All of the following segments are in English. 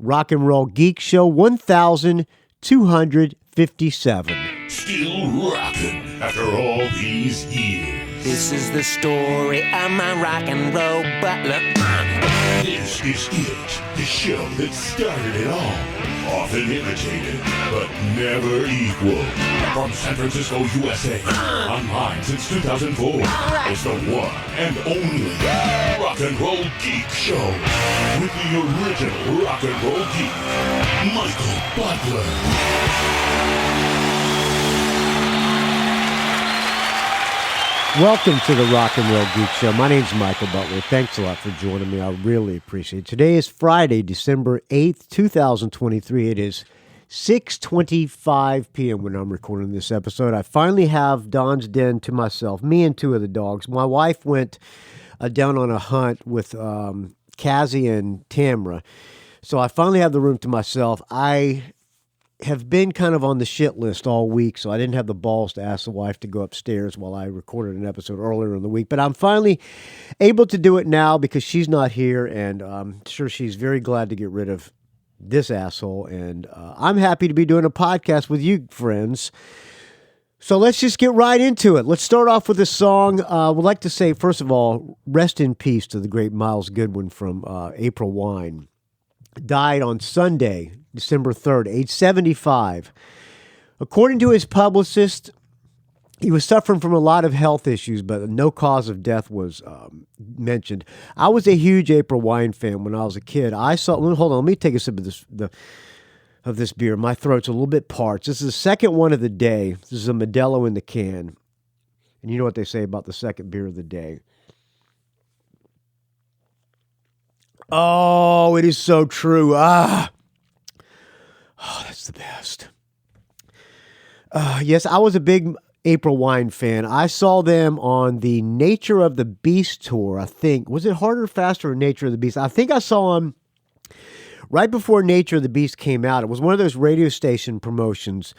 Rock and Roll Geek Show 1257. Still rocking after all these years. This is the story of my rock and roll butler. This is it, the show that started it all. Often imitated, but never equal. From San Francisco, USA, online since 2004. It's the one and only Rock and Roll Geek Show. With the original Rock and Roll Geek, Michael Butler. Welcome to the Rock and Roll Geek Show. My name's Michael Butler. Thanks a lot for joining me. I really appreciate it. Today is Friday, December 8th, 2023. It is 6:25 p.m. when I'm recording this episode. I finally have Don's Den to myself, me and two of the dogs. My wife went down on a hunt with Kazzy and Tamra. So I finally have the room to myself. I have been kind of on the shit list all week, so I didn't have the balls to ask the wife to go upstairs while I recorded an episode earlier in the week. But I'm finally able to do it now because she's not here, and I'm sure she's very glad to get rid of this asshole. And I'm happy to be doing a podcast with you, friends. So let's just get right into it. Let's start off with a song. I would like to say, first of all, rest in peace to the great Miles Goodwyn from April Wine. Died on Sunday, December 3rd, age 75. According to his publicist, he was suffering from a lot of health issues, but no cause of death was mentioned. I was a huge April Wine fan when I was a kid. Hold on, let me take a sip of this beer. My throat's a little bit parched. This is the second one of the day. This is a Modelo in the can. And you know what they say about the second beer of the day. Oh, it is so true. Oh, that's the best. Yes, I was a big April Wine fan. I saw them on the Nature of the Beast tour, I think. Was it Harder, Faster, or Nature of the Beast? I think I saw them right before Nature of the Beast came out. It was one of those radio station promotions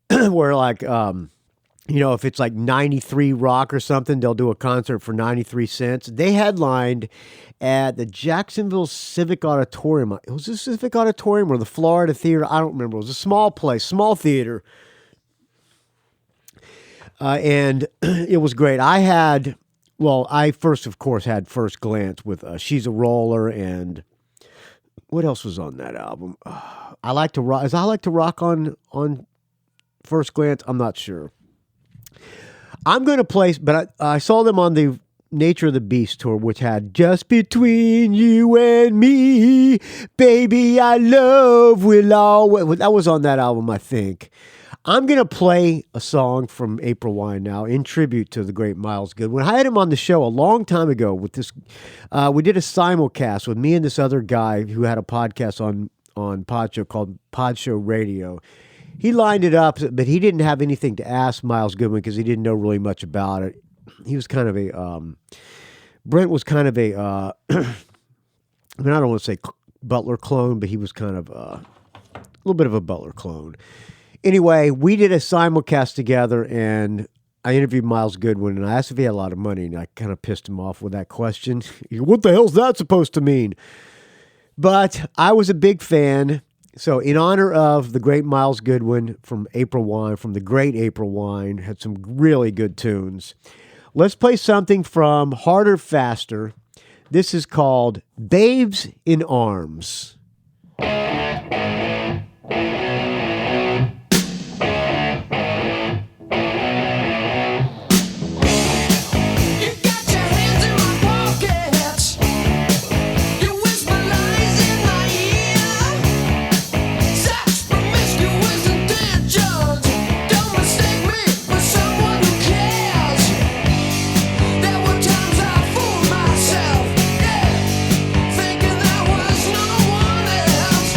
where, like, if it's like 93 Rock or something, they'll do a concert for 93 cents. They headlined at the Jacksonville Civic Auditorium. It was the Civic Auditorium or the Florida Theater. I don't remember. It was a small place, small theater. And it was great. I first, of course, had First Glance with She's a Roller, and what else was on that album? I Like to Rock on First Glance? I'm not sure. I'm going to play, but I saw them on the Nature of the Beast tour, which had Just Between You and Me, Baby, I Love Will Always. That was on that album, I think. I'm going to play a song from April Wine now in tribute to the great Miles Goodwyn. I had him on the show a long time ago with this. We did a simulcast with me and this other guy who had a podcast on Pod Show called Pod Show Radio. He lined it up, but he didn't have anything to ask Miles Goodwyn because he didn't know really much about it. He was kind of Brent was kind of I don't want to say Butler clone, but he was kind of a little bit of a Butler clone. Anyway, we did a simulcast together, and I interviewed Miles Goodwyn, and I asked if he had a lot of money, and I kind of pissed him off with that question. What the hell's that supposed to mean? But I was a big fan. So in honor of the great Miles Goodwyn from April Wine, from the great April Wine, had some really good tunes. Let's play something from Harder, Faster. This is called Babes in Arms. Myself, yeah, thinking that was no one else.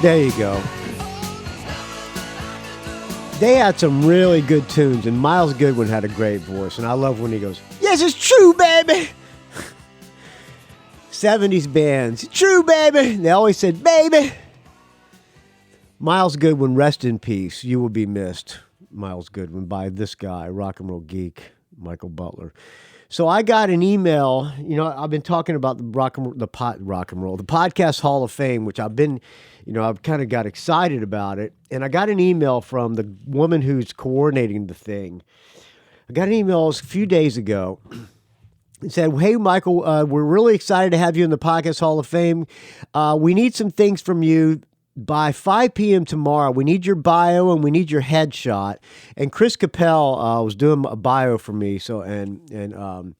There you go. They had some really good tunes, and Miles Goodwyn had a great voice, and I love when he goes, "Yes, it's true, baby." 70s bands, "True, baby." They always said, "Baby." Miles Goodwyn, rest in peace. You will be missed, Miles Goodwyn, by this guy, Rock and Roll Geek, Michael Butler. So I got an email. You know, I've been talking about the Podcast Hall of Fame, which I've been, I've kind of got excited about it. And I got an email from the woman who's coordinating the thing. I got an email a few days ago. It said, "Hey, Michael, we're really excited to have you in the Podcast Hall of Fame. We need some things from you. By 5 p.m. tomorrow, we need your bio and we need your headshot." And Chris Capel was doing a bio for me. So and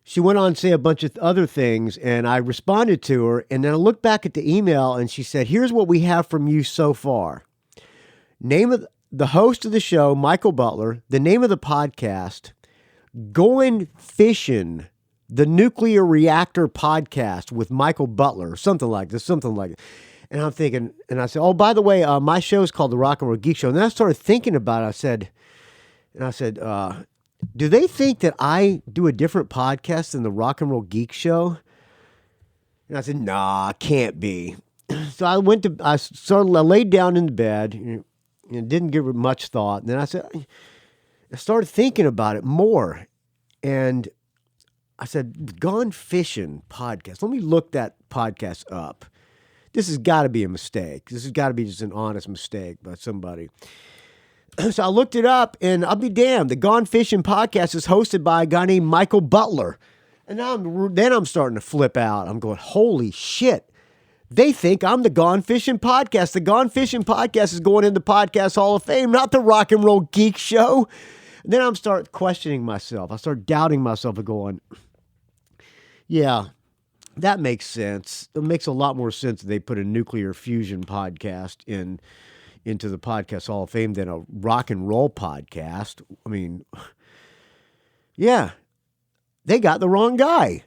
she went on to say a bunch of other things, and I responded to her. And then I looked back at the email, and she said, "Here's what we have from you so far: name of the host of the show, Michael Butler; the name of the podcast, Going Fishin', the Nuclear Reactor Podcast with Michael Butler," something like this, something like it. And I'm thinking, and I said, "Oh, by the way, my show is called The Rock and Roll Geek Show." And then I started thinking about it. I said, do they think that I do a different podcast than The Rock and Roll Geek Show? And I said, "Nah, can't be." So I laid down in the bed and didn't give it much thought. And then I started thinking about it more. And I said, Gone Fishing Podcast. Let me look that podcast up. This has got to be a mistake. This has got to be just an honest mistake by somebody. So I looked it up, and I'll be damned. The Gone Fishing Podcast is hosted by a guy named Michael Butler. And now I'm starting to flip out. I'm going, holy shit. They think I'm the Gone Fishing Podcast. The Gone Fishing Podcast is going in the Podcast Hall of Fame, not the Rock and Roll Geek Show. And then I'm start questioning myself. I start doubting myself and going, yeah, that makes sense. It makes a lot more sense that they put a nuclear fusion podcast into the Podcast Hall of Fame than a rock and roll podcast. I mean, yeah, they got the wrong guy.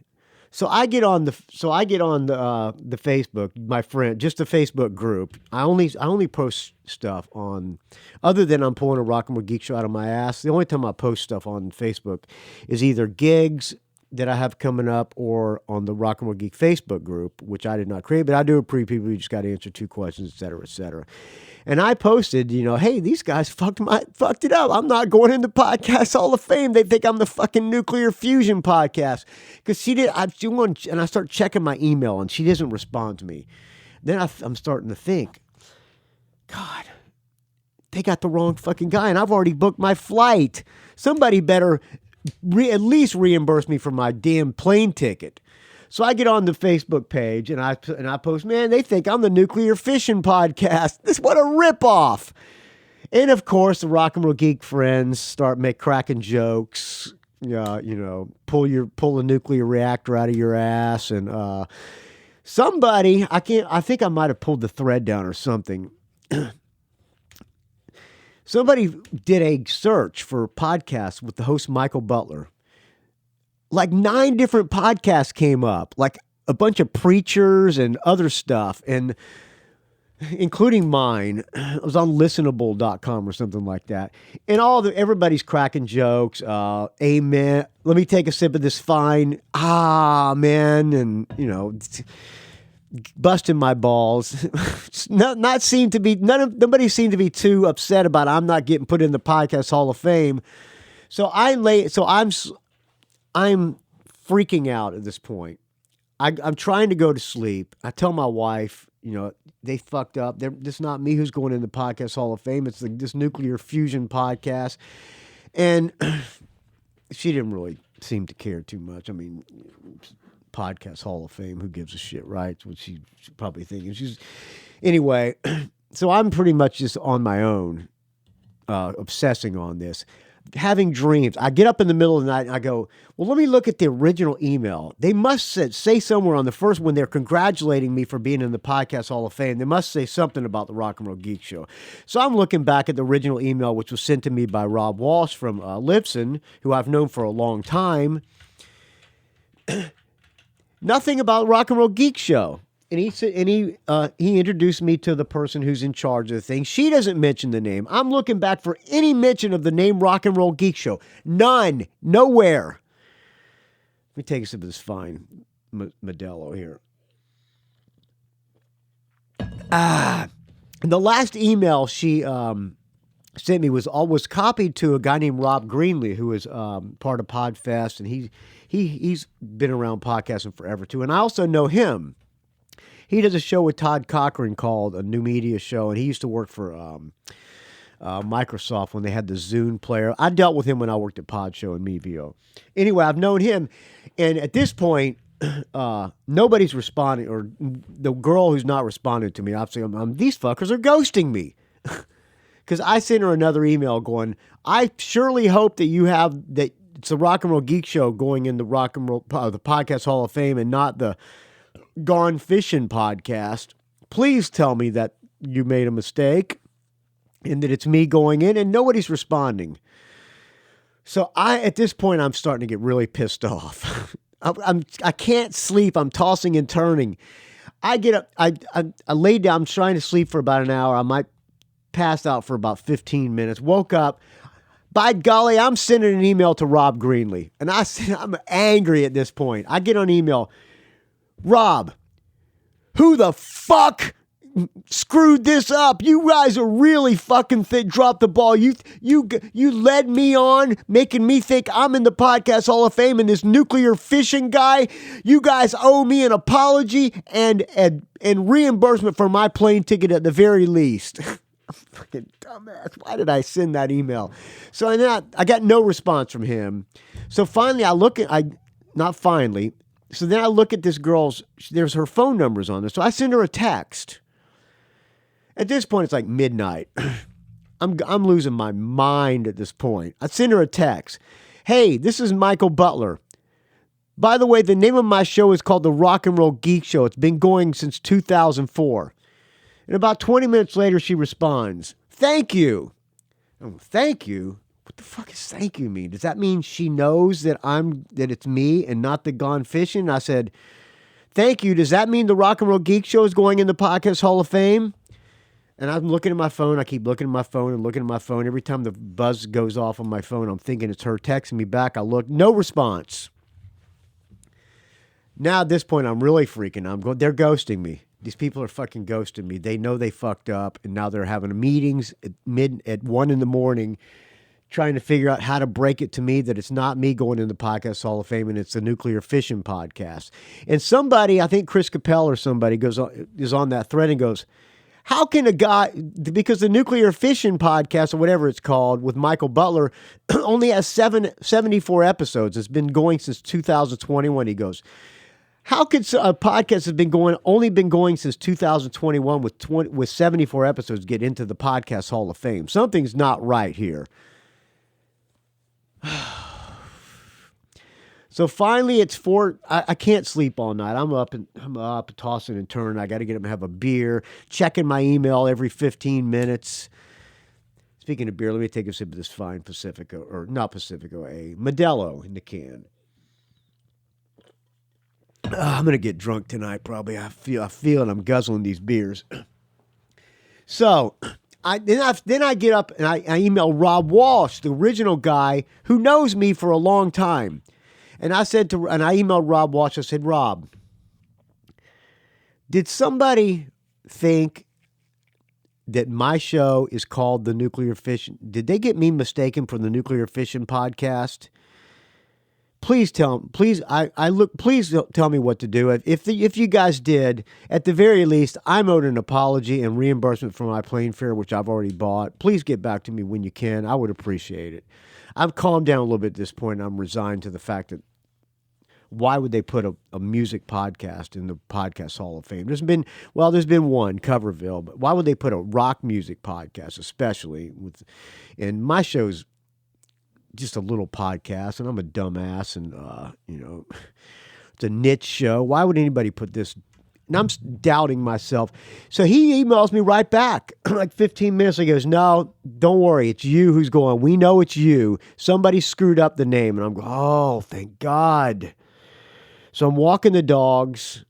So I get on the Facebook, my friend, just the Facebook group. I only post stuff on, other than I'm pulling a Rock and Roll Geek Show out of my ass. The only time I post stuff on Facebook is either gigs that I have coming up or on the Rock and Roll Geek Facebook group, which I did not create, but I do appreciate people who just got to answer 2 questions, et cetera, et cetera. And I posted, hey, these guys fucked it up. I'm not going in the Podcast Hall of Fame. They think I'm the fucking nuclear fusion podcast. Because and I start checking my email, and she doesn't respond to me. Then I'm starting to think, God, they got the wrong fucking guy, and I've already booked my flight. Somebody better at least reimburse me for my damn plane ticket. So I get on the Facebook page and I post, man, they think I'm the Nuclear Fishing Podcast. What a ripoff. And of course, the Rock and Roll Geek friends start cracking jokes. Pull a nuclear reactor out of your ass, and somebody, I think I might have pulled the thread down or something. Somebody did a search for podcasts with the host Michael Butler. Like 9 different podcasts came up, like a bunch of preachers and other stuff, and including mine. It was on listenable.com or something like that. And everybody's cracking jokes. Amen. Let me take a sip of this fine. Man. And, busting my balls. Nobody seemed to be too upset about I'm not getting put in the Podcast Hall of Fame. So I'm freaking out at this point. I'm trying to go to sleep. I tell my wife, they fucked up. It's not me who's going in the Podcast Hall of Fame. It's this nuclear fusion podcast. And she didn't really seem to care too much. I mean, Podcast Hall of Fame, who gives a shit, right? That's what she's probably thinking. Anyway, so I'm pretty much just on my own, obsessing on this. Having dreams. I get up in the middle of the night and I go, well, let me look at the original email. They must say somewhere on the first one, they're congratulating me for being in the Podcast Hall of Fame. They must say something about the Rock and Roll Geek Show. So I'm looking back at the original email, which was sent to me by Rob Walsh from Lipson, who I've known for a long time. Nothing about Rock and Roll Geek Show. And he said, and he introduced me to the person who's in charge of the thing. She doesn't mention the name. I'm looking back for any mention of the name Rock and Roll Geek Show. None. Nowhere. Let me take a sip of this fine Modelo here. The last email she sent me was copied to a guy named Rob Greenlee, who is part of Podfest, and he's been around podcasting forever too. And I also know him. He does a show with Todd Cochran called A New Media Show, and he used to work for Microsoft when they had the Zune player. I dealt with him when I worked at Pod Show and Mevio. Anyway, I've known him, and at this point, nobody's responding, or the girl who's not responding to me, obviously, these fuckers are ghosting me. Because I sent her another email going, I surely hope that you have, that it's the Rock and Roll Geek Show going in the Rock and Roll, the Podcast Hall of Fame, and not the Gone Fishing podcast. Please tell me that you made a mistake and that it's me going in, and nobody's responding. So at this point, I'm starting to get really pissed off. I can't sleep. I'm tossing and turning. I get up. I laid down. I'm trying to sleep for about an hour. I might pass out for about 15 minutes. Woke up. By golly, I'm sending an email to Rob Greenlee, and I'm angry at this point. I get on email. Rob, who the fuck screwed this up? You guys are really fucking dropped the ball. You led me on, making me think I'm in the Podcast Hall of Fame, and this nuclear fishing guy. You guys owe me an apology and reimbursement for my plane ticket at the very least. Fucking dumbass. Why did I send that email? So I got no response from him. So finally, So then I look at this girl's, there's her phone numbers on there. So I send her a text. At this point, it's like midnight. I'm losing my mind at this point. I send her a text. Hey, this is Michael Butler. By the way, the name of my show is called the Rock and Roll Geek Show. It's been going since 2004. And about 20 minutes later, she responds, thank you. Thank you? What the fuck does thank you mean? Does that mean she knows that it's me and not the Gone Fishing? I said, thank you. Does that mean the Rock and Roll Geek Show is going in the Podcast Hall of Fame? And I'm looking at my phone. I keep looking at my phone and looking at my phone. Every time the buzz goes off on my phone, I'm thinking it's her texting me back. I look, no response. Now at this point, I'm really freaking out. They're ghosting me. These people are fucking ghosting me. They know they fucked up, and now they're having meetings at 1 a.m, trying to figure out how to break it to me that it's not me going in the Podcast Hall of Fame and it's the Nuclear Fishing podcast. And somebody, I think Chris Capel or somebody is on that thread and goes, how can a guy, because the Nuclear Fishing podcast or whatever it's called with Michael Butler only has 74 episodes. It's been going since 2021. He goes, how could a podcast that's only been going since 2021 with 74 episodes get into the Podcast Hall of Fame? Something's not right here. So finally, it's 4. I can't sleep all night. I'm up, tossing and turning. I got to get up and have a beer, checking my email every 15 minutes. Speaking of beer, let me take a sip of this fine Pacifico, or not Pacifico, a Modelo in the can. I'm gonna get drunk tonight, probably. I feel it. I'm guzzling these beers. So. Then I get up and I email Rob Walsh, the original guy who knows me for a long time. And I emailed Rob Walsh. I said, Rob, did somebody think that my show is called The Nuclear Fishing? Did they get me mistaken for the Nuclear Fishing podcast? Please tell me what to do. If you guys did, at the very least, I'm owed an apology and reimbursement for my plane fare, which I've already bought. Please get back to me when you can. I would appreciate it. I've calmed down a little bit at this point. I'm resigned to the fact that why would they put a music podcast in the Podcast Hall of Fame? There's been one, Coverville, but why would they put a rock music podcast, especially and my show's just a little podcast, and I'm a dumbass, and it's a niche show. Why would anybody put this? And I'm doubting myself. So he emails me right back like 15 minutes ago. He goes, no, don't worry. It's you who's going. We know it's you. Somebody screwed up the name. And I'm going, oh, thank God. So I'm walking the dogs.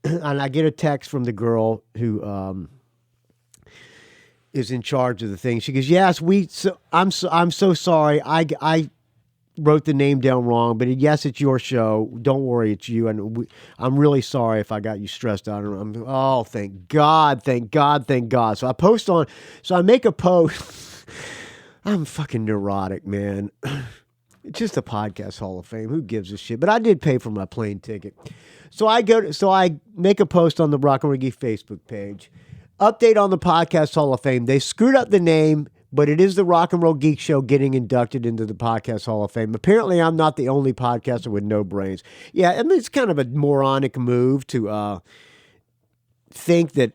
and I get a text from the girl who is in charge of the thing. She goes, "Yes, I'm so sorry. I wrote the name down wrong, but yes, it's your show. Don't worry, it's you. And I'm really sorry if I got you stressed out." Oh, thank God. So I make a post. I'm fucking neurotic, man. It's just a podcast Hall of Fame. Who gives a shit? But I did pay for my plane ticket. So I make a post on the Rock and Roll Geek Facebook page. Update on the podcast Hall of Fame. They screwed up the name, but it is the Rock and Roll Geek Show getting inducted into the podcast Hall of Fame. Apparently, I'm not the only podcaster with no brains. Yeah, I mean, it's kind of a moronic move to think that,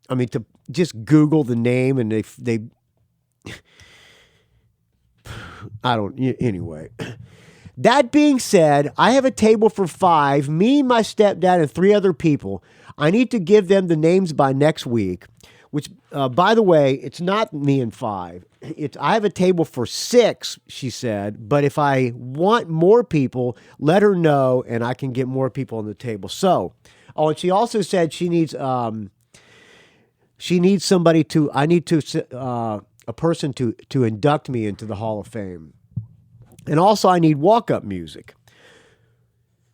to just Google the name and they I don't, anyway. That being said, I have a table for 5, me, my stepdad, and 3 other people. I need to give them the names by next week, which, by the way, it's not me and 5. I have a table for 6, she said, but if I want more people, let her know, and I can get more people on the table. So, and she also said she needs somebody a person to induct me into the Hall of Fame. And also I need walk-up music.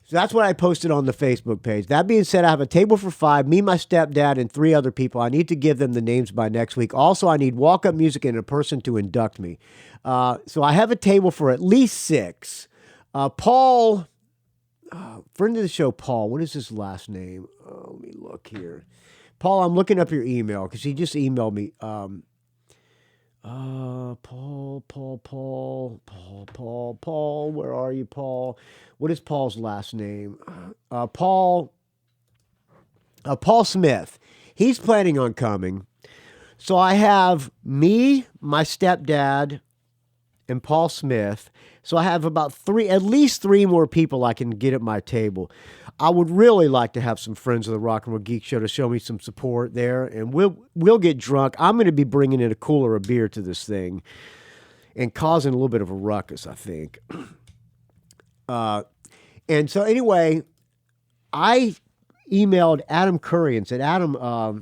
So that's what I posted on the Facebook page. That being said, I have a table for 5, me, my stepdad, and 3 other people. I need to give them the names by next week. Also, I need walk-up music and a person to induct me. So I have a table for at least 6. Paul, friend of the show, Paul, what is his last name? Let me look here. Paul, I'm looking up your email because he just emailed me. Paul, where are you, Paul? What is Paul's last name? Paul Smith. He's planning on coming. So I have me, my stepdad, and Paul Smith. So I have at least 3 more people I can get at my table. I would really like to have some friends of the Rock and Roll Geek Show to show me some support there, and we'll get drunk. I'm going to be bringing in a cooler of beer to this thing and causing a little bit of a ruckus, I think. And so anyway, I emailed Adam Curry and said, Adam, I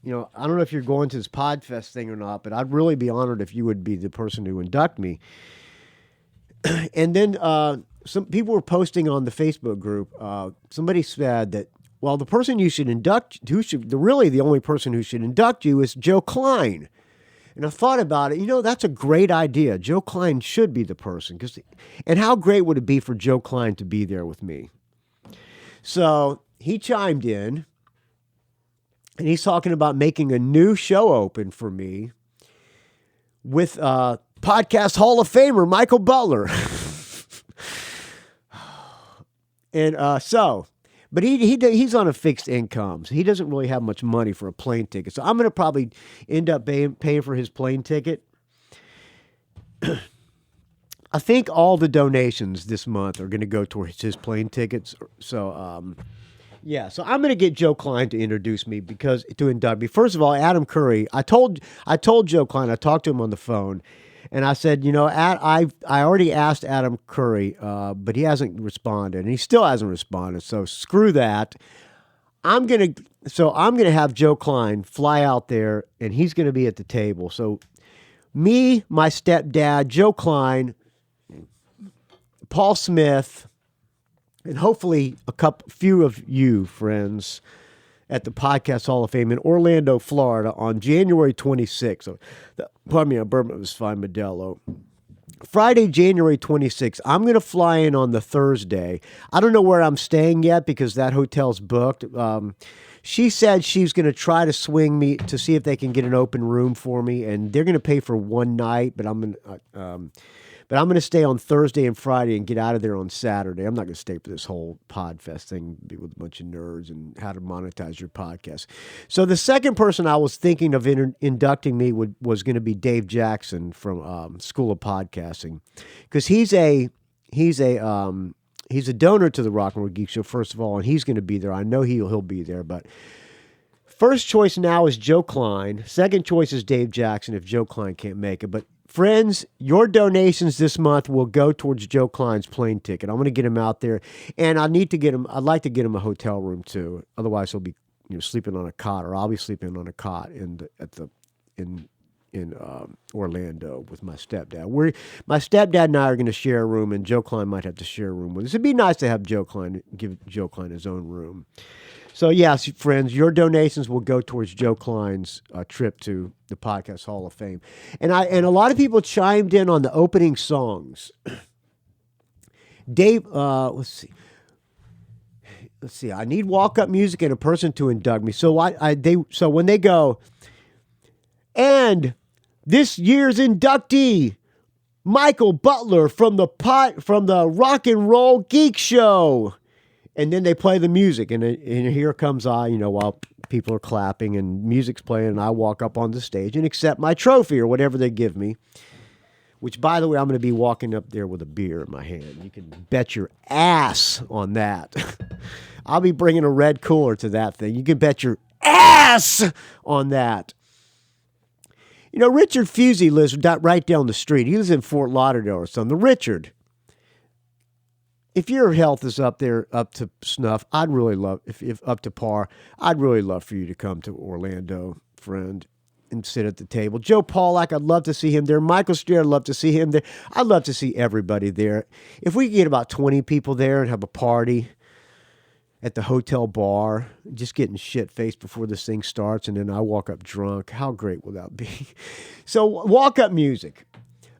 don't know if you're going to this Podfest thing or not, but I'd really be honored if you would be the person to induct me. And then some people were posting on the Facebook group. Somebody said that, well, the person you should induct, really the only person who should induct you is Joe Klein. And I thought about it. That's a great idea. Joe Klein should be the person. And how great would it be for Joe Klein to be there with me? So he chimed in, and he's talking about making a new show open for me with Podcast Hall of Famer Michael Butler. And but he's on a fixed income, so he doesn't really have much money for a plane ticket. So I'm going to probably end up paying for his plane ticket. I think all the donations this month are going to go towards his plane tickets. So, so I'm going to get Joe Klein to introduce me to induct me. First of all, Adam Curry, I told Joe Klein, I talked to him on the phone, and I said, I already asked Adam Curry, but he hasn't responded, and he still hasn't responded. So screw that. I'm gonna have Joe Klein fly out there, and he's gonna be at the table. So me, my stepdad, Joe Klein, Paul Smith, and hopefully few of you friends at the Podcast Hall of Fame in Orlando, Florida on January 26th. So, pardon me, I bourbon was fine, Modelo. Friday, January 26th. I'm going to fly in on the Thursday. I don't know where I'm staying yet because that hotel's booked. She said she's going to try to swing me to see if they can get an open room for me, and they're going to pay for one night, but I'm going to stay on Thursday and Friday and get out of there on Saturday. I'm not going to stay for this whole Podfest thing with a bunch of nerds and how to monetize your podcast. So the second person I was thinking of inducting me was going to be Dave Jackson from School of Podcasting, because he's a donor to the Rock and Roll Geek Show, first of all, and he's going to be there. I know he'll be there, but first choice now is Joe Klein. Second choice is Dave Jackson if Joe Klein can't make it, but Friends, your donations this month will go towards Joe Klein's plane ticket. I'm going to get him out there, and I'd like to get him a hotel room too. Otherwise, he'll be sleeping on a cot, or I'll be sleeping on a cot in Orlando with my stepdad. My stepdad and I are going to share a room, and Joe Klein might have to share a room with us. It'd be nice to have give Joe Klein his own room. So, yes, friends, your donations will go towards Joe Klein's trip to the Podcast Hall of Fame. And a lot of people chimed in on the opening songs. Dave, let's see. I need walk-up music and a person to induct me. So so when they go, and this year's inductee, Michael Butler from the Rock and Roll Geek Show. And then they play the music, and here comes I, while people are clapping and music's playing, and I walk up on the stage and accept my trophy or whatever they give me, which, by the way, I'm going to be walking up there with a beer in my hand. You can bet your ass on that. I'll be bringing a red cooler to that thing. You can bet your ass on that. Richard Fusey lives right down the street. He lives in Fort Lauderdale or something. Richard, if your health is up to snuff, I'd really love, if up to par, I'd really love for you to come to Orlando, friend, and sit at the table. Joe Pawlak, I'd love to see him there. Michael Steer, I'd love to see him there. I'd love to see everybody there. If we could get about 20 people there and have a party at the hotel bar, just getting shit-faced before this thing starts, and then I walk up drunk, how great will that be? So, walk-up music.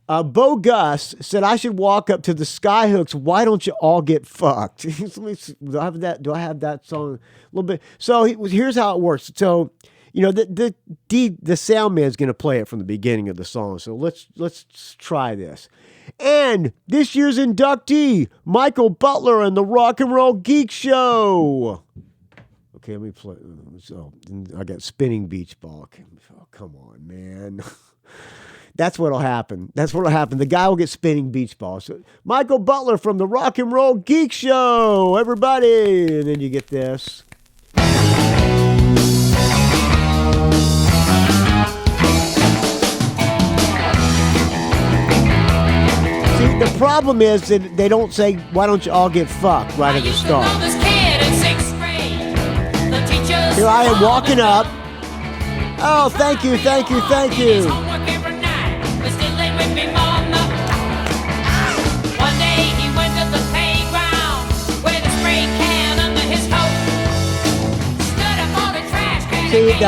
Bo Gus said I should walk up to the Skyhooks. Why don't you all get fucked? Do I have that song a little bit? So here's how it works. So the sound man's going to play it from the beginning of the song. So let's try this. And this year's inductee, Michael Butler and the Rock and Roll Geek Show. Okay, let me play. So I got Spinning Beach Ball. Oh, come on, man. That's what'll happen. The guy will get spinning beach balls. So, Michael Butler from the Rock and Roll Geek Show, everybody. And then you get this. See, the problem is that they don't say, why don't you all get fucked right at the start. Here I am walking up. Oh, thank you. See, it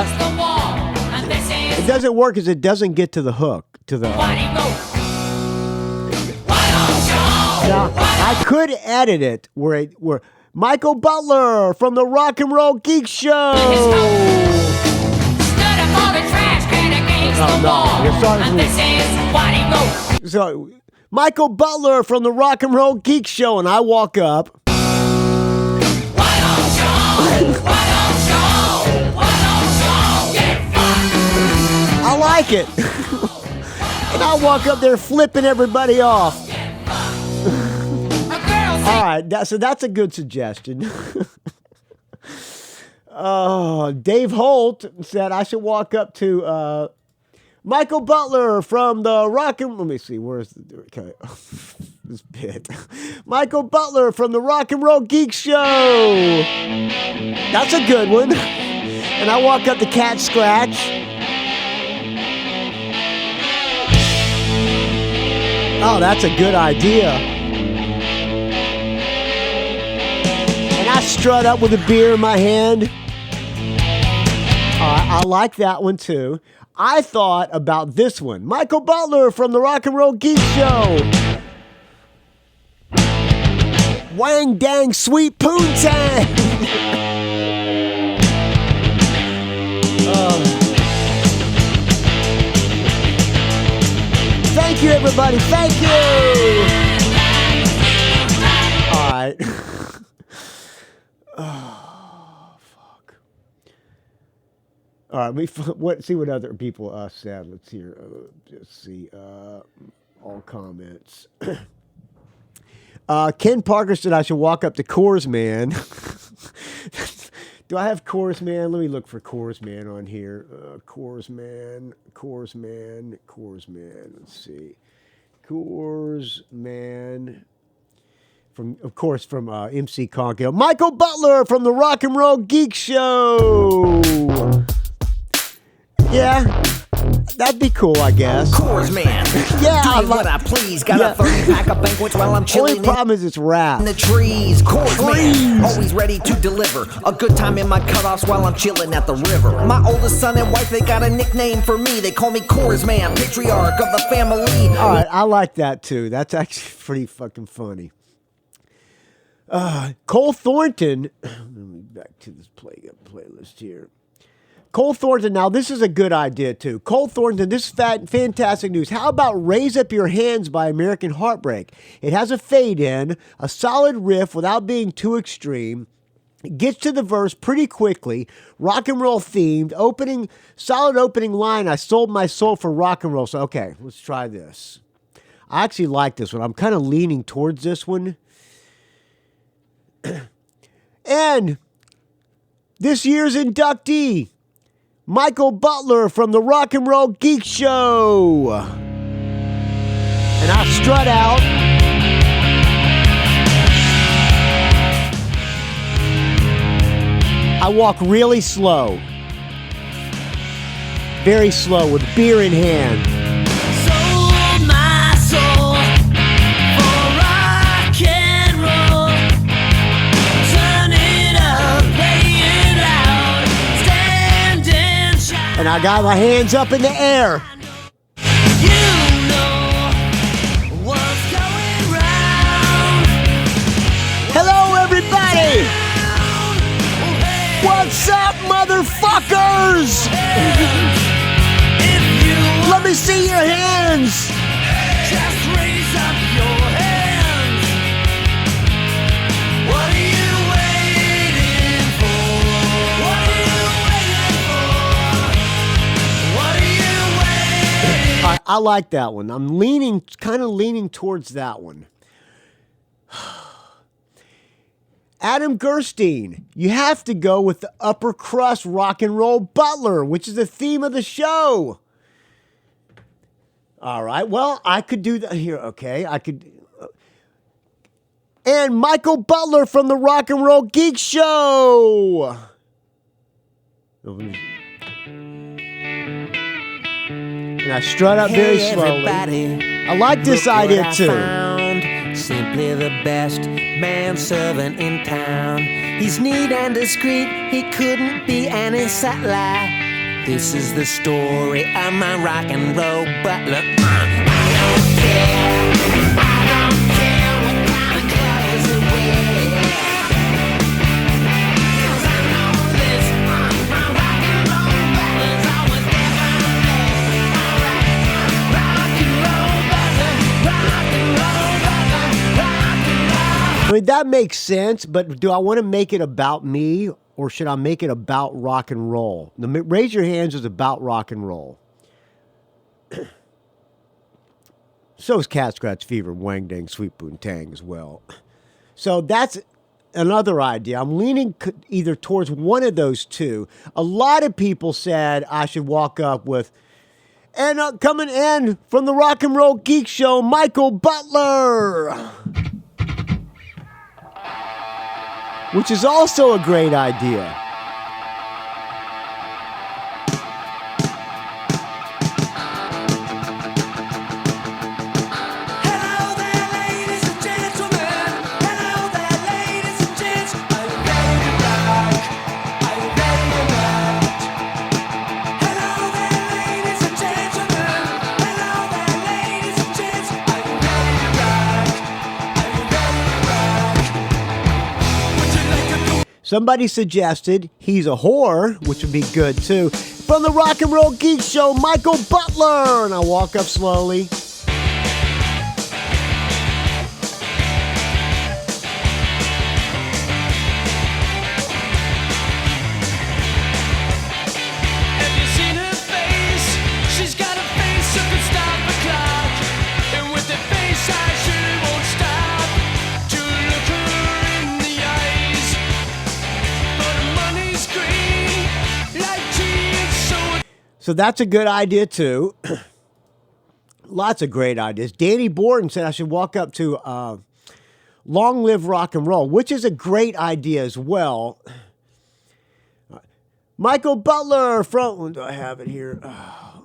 doesn't work because it doesn't get to the hook. Now, I could edit it where Michael Butler from the Rock and Roll Geek Show. So, Michael Butler from the Rock and Roll Geek Show, and I walk up. I like it. And I walk up there flipping everybody off. All right, so that's a good suggestion. Dave Holt said I should walk up to Michael Butler from the Rock and... Let me see, where's the... Okay, this bit. Michael Butler from the Rock and Roll Geek Show. That's a good one. And I walk up to Cat Scratch. Oh, that's a good idea. And I strut up with a beer in my hand. I like that one too. I thought about this one. Michael Butler from the Rock and Roll Geek Show. Wang dang sweet poontang. Thank you, everybody. Thank you. All right. Oh, fuck. All right. See what other people said. Let's hear. Let's see. All comments. Ken Parker said I should walk up to Coors Man. Do I have Chorus Man? Let me look for Chorus Man on here. Chorus Man. Let's see. Chorus Man. From MC Conko. Michael Butler from the Rock and Roll Geek Show. Yeah, that'd be cool, I guess. Coors, man. Yeah, I like what I please. Got a 30-pack of banquets while I'm chilling. Only problem is it's rap. In the trees. Coors, man. Always ready to deliver. A good time in my cutoffs while I'm chilling at the river. My oldest son and wife, they got a nickname for me. They call me Coors, man. Patriarch of the family. All right, I like that too. That's actually pretty fucking funny. Cole Thornton. Let me back to this playlist here. Cole Thornton. Now this is a good idea too. Cole Thornton. This is fantastic news. How about "Raise Up Your Hands" by American Heartbreak? It has a fade in, a solid riff without being too extreme. It gets to the verse pretty quickly. Rock and roll themed. Solid opening line. I sold my soul for rock and roll. So okay, let's try this. I actually like this one. I'm kind of leaning towards this one. And this year's inductee, Michael Butler from the Rock and Roll Geek Show. And I strut out. I walk really slow. Very slow with beer in hand. Sold my soul for rock and roll. Turn it up, play it loud, stand and shine. And I got my hands up in the air. You know what's going round. Hello, everybody. What's up, motherfuckers? If you Let me see your hands. just raise up your hands. What are you waiting for? What are you waiting for? What are you waiting? I like that one. I'm kind of leaning towards that one. Adam Gerstein, you have to go with the upper crust rock and roll Butler, which is the theme of the show. All right, well, I could do that here, okay? I could. And Michael Butler from the Rock and Roll Geek Show. And I strut up very slowly. Everybody, I like this look what idea I too. found. Simply the best manservant in town. He's neat and discreet, he couldn't be any sattler. This is the story of my rock and roll butler. I don't care what kind of clothes he wears. 'Cause I know this, my rock and roll butler's always there for me. Alright, rock and roll butler, rock and roll butler, rock and roll. I mean, that makes sense, but do I want to make it about me or should I make it about rock and roll? The Raise Your Hands is about rock and roll. So is Cat Scratch Fever, Wang Dang, Sweet Boon Tang as well. So that's another idea. I'm leaning either towards one of those two. A lot of people said I should walk up with, and coming in from the Rock and Roll Geek Show, Michael Butler. Which is also a great idea. Hello there, ladies and gentlemen. Hello there, ladies and gents. Are you ready to rock? Are you ready to rock? Hello there, ladies and gentlemen. Hello there, ladies and gents. Are you ready to rock? Are you ready to rock? Would you like to go? Somebody suggested He's a Whore, which would be good too. From the Rock and Roll Geek Show, Michael Butler. And I walk up slowly. Have you seen her face? She's got a face that could stop a clock. And with that face, I surely won't stop to look her in the eyes. But her money's So that's a good idea, too. Lots of great ideas. Danny Borden said I should walk up to Long Live Rock and Roll, which is a great idea as well. Michael Butler from... Do I have it here? I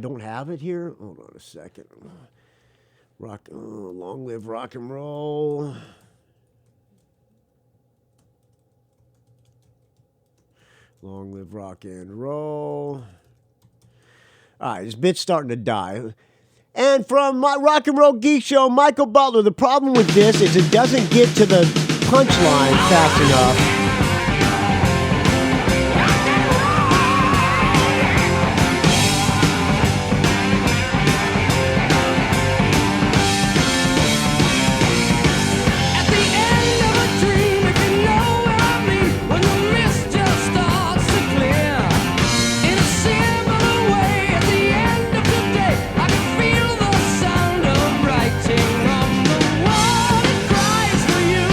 don't have it here? Hold on a second. Long Live Rock and Roll. Long Live Rock and Roll. All right, this bit's starting to die. And from my Rock and Roll Geek Show, Michael Butler, the problem with this is it doesn't get to the punchline fast enough.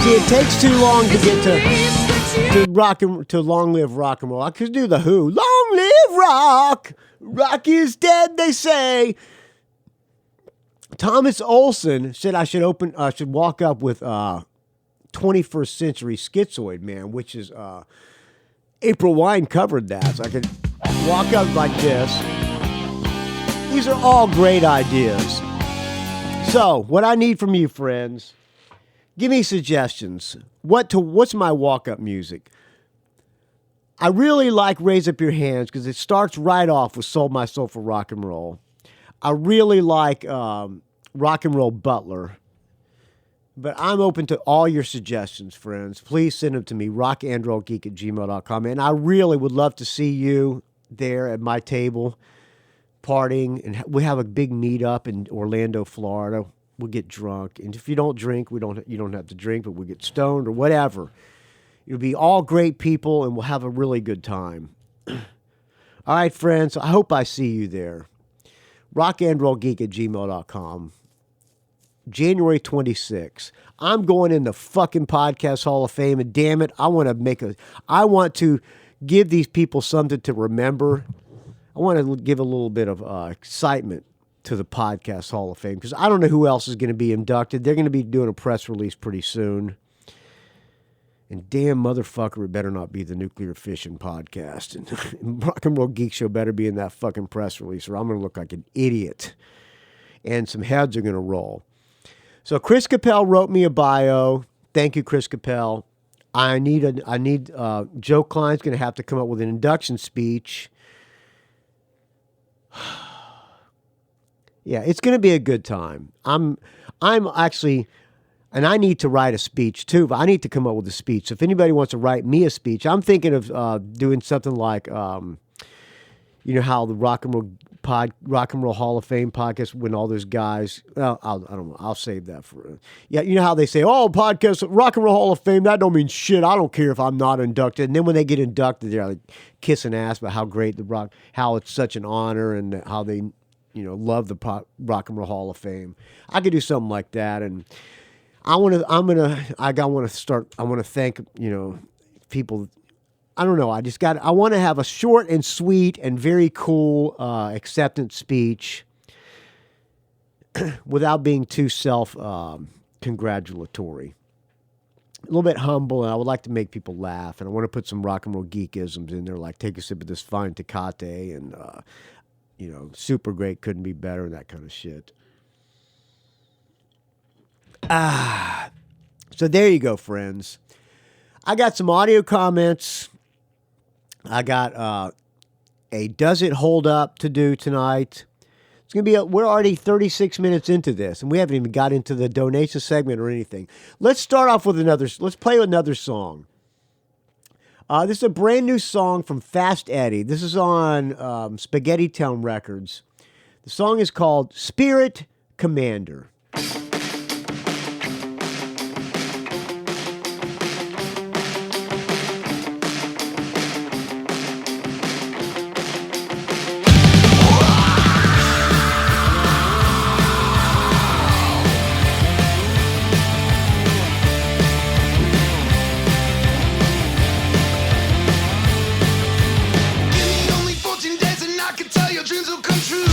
It takes too long to get to Long Live Rock and Roll. I could do the Who. Long live rock. Rock is dead, they say. Thomas Olson said I should walk up with 21st Century Schizoid Man, which is April Wine covered that. So I could walk up like this. These are all great ideas. So, what I need from you, friends, give me suggestions. What's my walk-up music? I really like Raise Up Your Hands because it starts right off with Sold My Soul for Rock and Roll. I really like Rock and Roll Butler. But I'm open to all your suggestions, friends. Please send them to me, rockandrollgeek@gmail.com. And I really would love to see you there at my table partying. And we have a big meetup in Orlando, Florida. We'll get drunk. And if you don't drink, you don't have to drink, but we'll get stoned or whatever. It'll be all great people, and we'll have a really good time. All right, friends. I hope I see you there. rockandrollgeek@gmail.com. January 26th. I'm going in the fucking Podcast Hall of Fame, and damn it, I want to give these people something to remember. I want to give a little bit of excitement to the Podcast Hall of Fame, because I don't know who else is going to be inducted. They're going to be doing a press release pretty soon. And damn motherfucker, it better not be the Nuclear Fission Podcast. And Rock and Roll Geek Show better be in that fucking press release, or I'm going to look like an idiot. And some heads are going to roll. So Chris Capel wrote me a bio. Thank you, Chris Capel. I need Joe Klein's going to have to come up with an induction speech. Yeah, it's going to be a good time. I'm actually, and I need to write a speech too, but I need to come up with a speech. So if anybody wants to write me a speech, I'm thinking of doing something like, you know how the Rock and Roll Hall of Fame podcast, when all those guys, I don't know, I'll save that for, yeah, you know how they say, oh, podcast, Rock and Roll Hall of Fame, that don't mean shit. I don't care if I'm not inducted. And then when they get inducted, they're like kissing ass about how great how it's such an honor, and how they, love the Rock and Roll Hall of Fame. I could do something like that. And I want to thank, people. I don't know. I want to have a short and sweet and very cool acceptance speech without being too self-congratulatory. A little bit humble, and I would like to make people laugh. And I want to put some Rock and Roll Geekisms in there, like take a sip of this fine Tecate and, super great, couldn't be better, and that kind of shit. So there you go, friends. I got some audio comments. I got a Does It Hold Up to do tonight. It's going to be, we're already 36 minutes into this, and we haven't even got into the donation segment or anything. Let's start off with let's play another song. This is a brand new song from Fast Eddie. This is on Spaghetti Town Records. The song is called Spirit Commander. can tell your dreams will come true.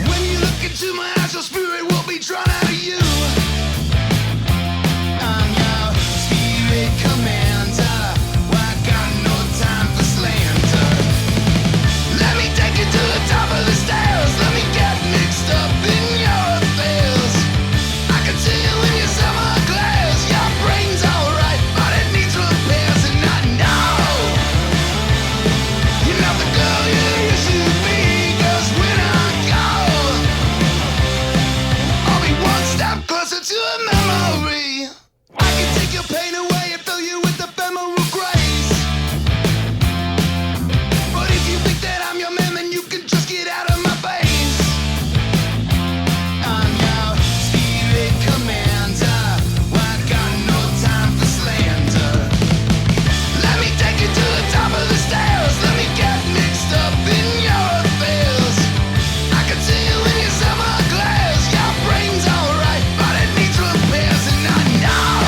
When you look into my eyes, your spirit will be drawn out of you. I'm your spirit commander. Well, I got no time for slander. Let me take you to the top of the stairs. Let me get mixed up in your affairs. I can see you in your summer glares. Your brain's alright, but it needs repairs. And I know you're not the girl you used to be. 'Cause when I go, I'll be one step closer to a memory. I can take your pain away and fill you with ephemeral grace. But if you think that I'm your man, then you can just get out of my face. I'm your spirit commander. Well, I got no time for slander. Let me take you to the top of the stairs. Let me get mixed up in your affairs. I can see you in your summer glares. Your brain's alright, but it needs repairs. And I know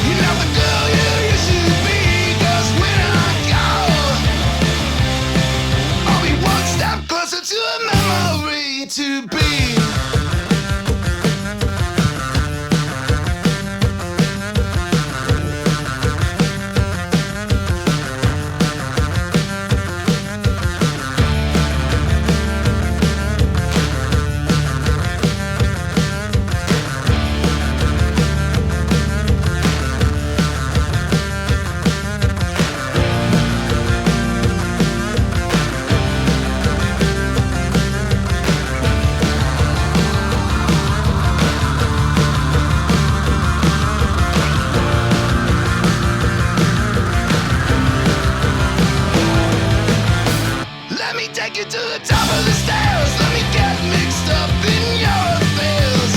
you're not the girl you used to be. 'Cause when I go, I'll be one step closer to a memory to be. Let me take you to the top of the stairs. Let me get mixed up in your affairs.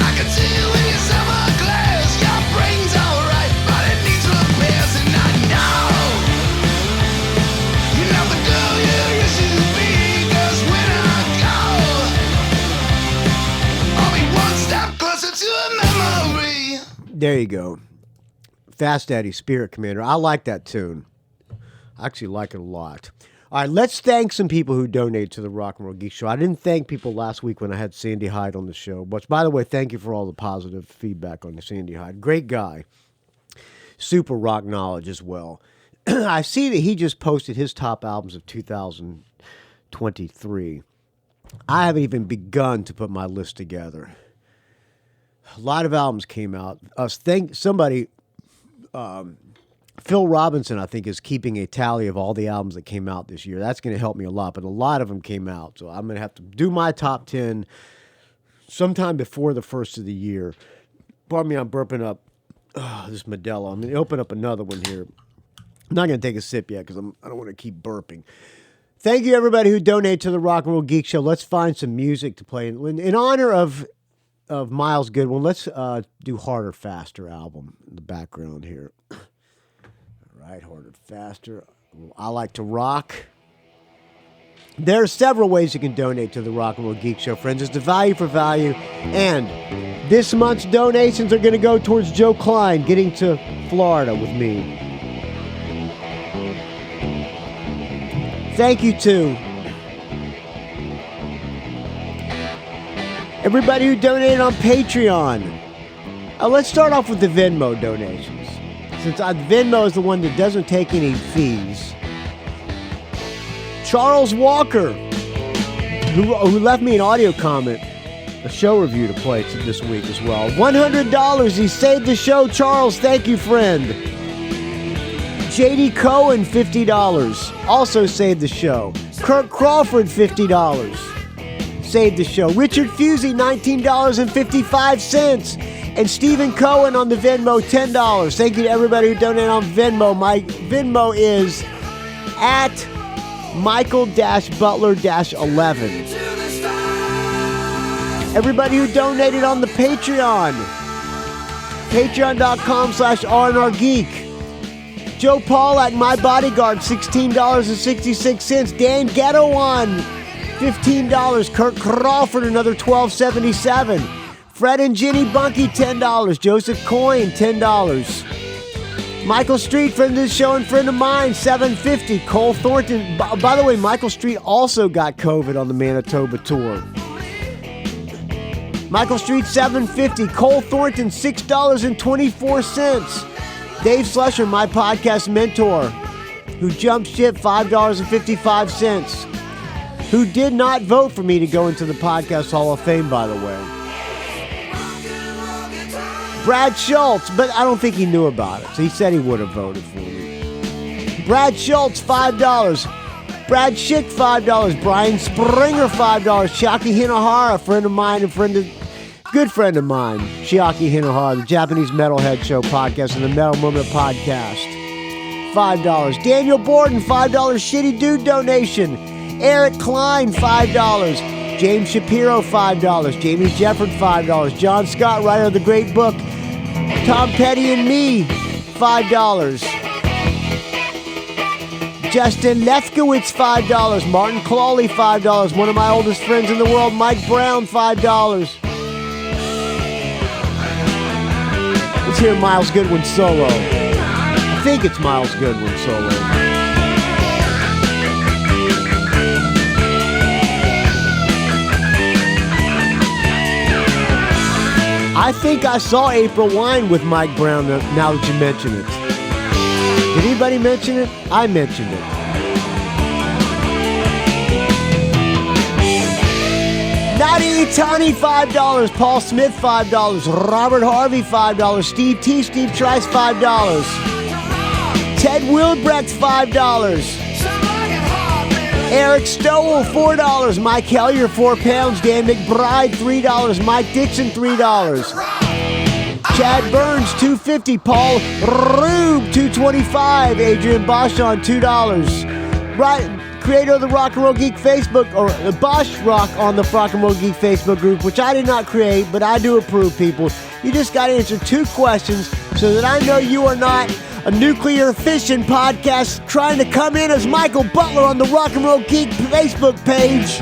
I can see you in your summer glares. Your brain's alright, but it needs repairs. And I know you're not the girl you used to be. 'Cause when I go, I'll be one step closer to a memory. There you go. Fast Daddy, Spirit Commander. I like that tune. I actually like it a lot. All right, let's thank some people who donate to the Rock and Roll Geek Show. I didn't thank people last week when I had Sandy Hyde on the show. But by the way, thank you for all the positive feedback on the Sandy Hyde. Great guy. Super rock knowledge as well. I see that he just posted his top albums of 2023. I haven't even begun to put my list together. A lot of albums came out. Phil Robinson, I think, is keeping a tally of all the albums that came out this year. That's going to help me a lot, but a lot of them came out. So I'm going to have to do my top 10 sometime before the first of the year. Pardon me, I'm burping up this Modelo. I'm going to open up another one here. I'm not going to take a sip yet because I don't want to keep burping. Thank you, everybody who donated to the Rock and Roll Geek Show. Let's find some music to play. In honor of Miles Goodwyn, let's do Harder, Faster album in the background here. Right, Harder, Faster. I like to rock. There are several ways you can donate to the Rock and Roll Geek Show, friends. It's the value for value. And this month's donations are going to go towards Joe Klein getting to Florida with me. Thank you to everybody who donated on Patreon. Let's start off with the Venmo donations. Since Venmo is the one that doesn't take any fees. Charles Walker, who left me an audio comment, a show review to play this week as well. $100. He saved the show. Charles, thank you, friend. JD Cohen, $50. Also saved the show. Kirk Crawford, $50. Saved the show. Richard Fusey, $19.55. And Stephen Cohen on the Venmo, $10. Thank you to everybody who donated on Venmo. My Venmo is at Michael-Butler-11. Everybody who donated on the Patreon. Patreon.com/RNRGeek. Joe Pawlak, my bodyguard, $16.66. Dan Gerawan, $15. Kirk Crawford, another $12.77. Fred and Ginny Bunke, $10. Joseph Coyne, $10. Michael Street, friend of the show and friend of mine, $7.50. Cole Thornton. By the way, Michael Street also got COVID on the Manitoba tour. Michael Street, $7.50. Cole Thornton, $6.24. Dave Slusher, my podcast mentor, who jumped ship, $5.55. Who did not vote for me to go into the Podcast Hall of Fame, by the way. Brad Schultz, but I don't think he knew about it, so he said he would have voted for me. Brad Schultz, $5. Brad Shick, $5. Brian Springer, $5. Chiaki Hinohara, friend of mine and good friend of mine. Chiaki Hinohara, the Japanese Metalhead Show podcast and the Metal Movement podcast. $5. Daniel Borden, $5 shitty dude donation. Erik Klein, $5. James Shapiro, $5. Jamie Jefford, $5. John Scott, writer of the great book Tom Petty and Me, $5. Justin Lefkowitz, $5. Martin Clawley, $5. One of my oldest friends in the world, Mike Brown, $5. Let's hear Miles Goodwyn solo. I think it's Miles Goodwyn solo. I think I saw April Wine with Mike Brown now that you mention it. Did anybody mention it? I mentioned it. Nadi Itani, $5. Paul Smith, $5. Robert Harvey, $5. Steve T. Steve Trice, $5. Ted Wilbrecht, $5. Erik Stowell, $4. Mike Hellier, £4. Dan McBride, $3. Mike Dixon, $3. Chad Burns, $2.50. Paul Rube, $2.25. Adrian Boschon, $2. Right, creator of the Rock and Roll Geek Facebook, or Bosch Rock on the Rock and Roll Geek Facebook group, which I did not create, but I do approve, people. You just got to answer 2 questions so that I know you are not a nuclear fission podcast trying to come in as Michael Butler on the Rock and Roll Geek Facebook page.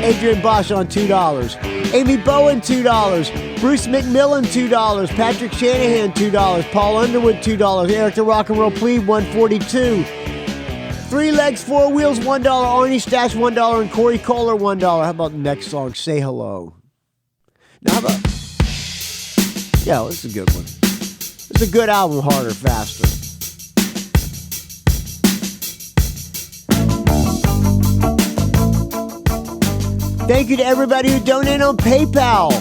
Adrian Bosch on $2. Amy Bowen, $2. Bruce McMillan, $2. Patrick Shanahan, $2. Paul Underwood, $2. Eric the Rock and Roll Plebe, $142. 3 Legs, 4 Wheels, $1. Arnie Stash, $1. And Corey Kohler, $1. How about the next song, Say Hello? Now, how about... Yeah, this is a good one. It's a good album, Harder, Faster. Thank you to everybody who donated on PayPal.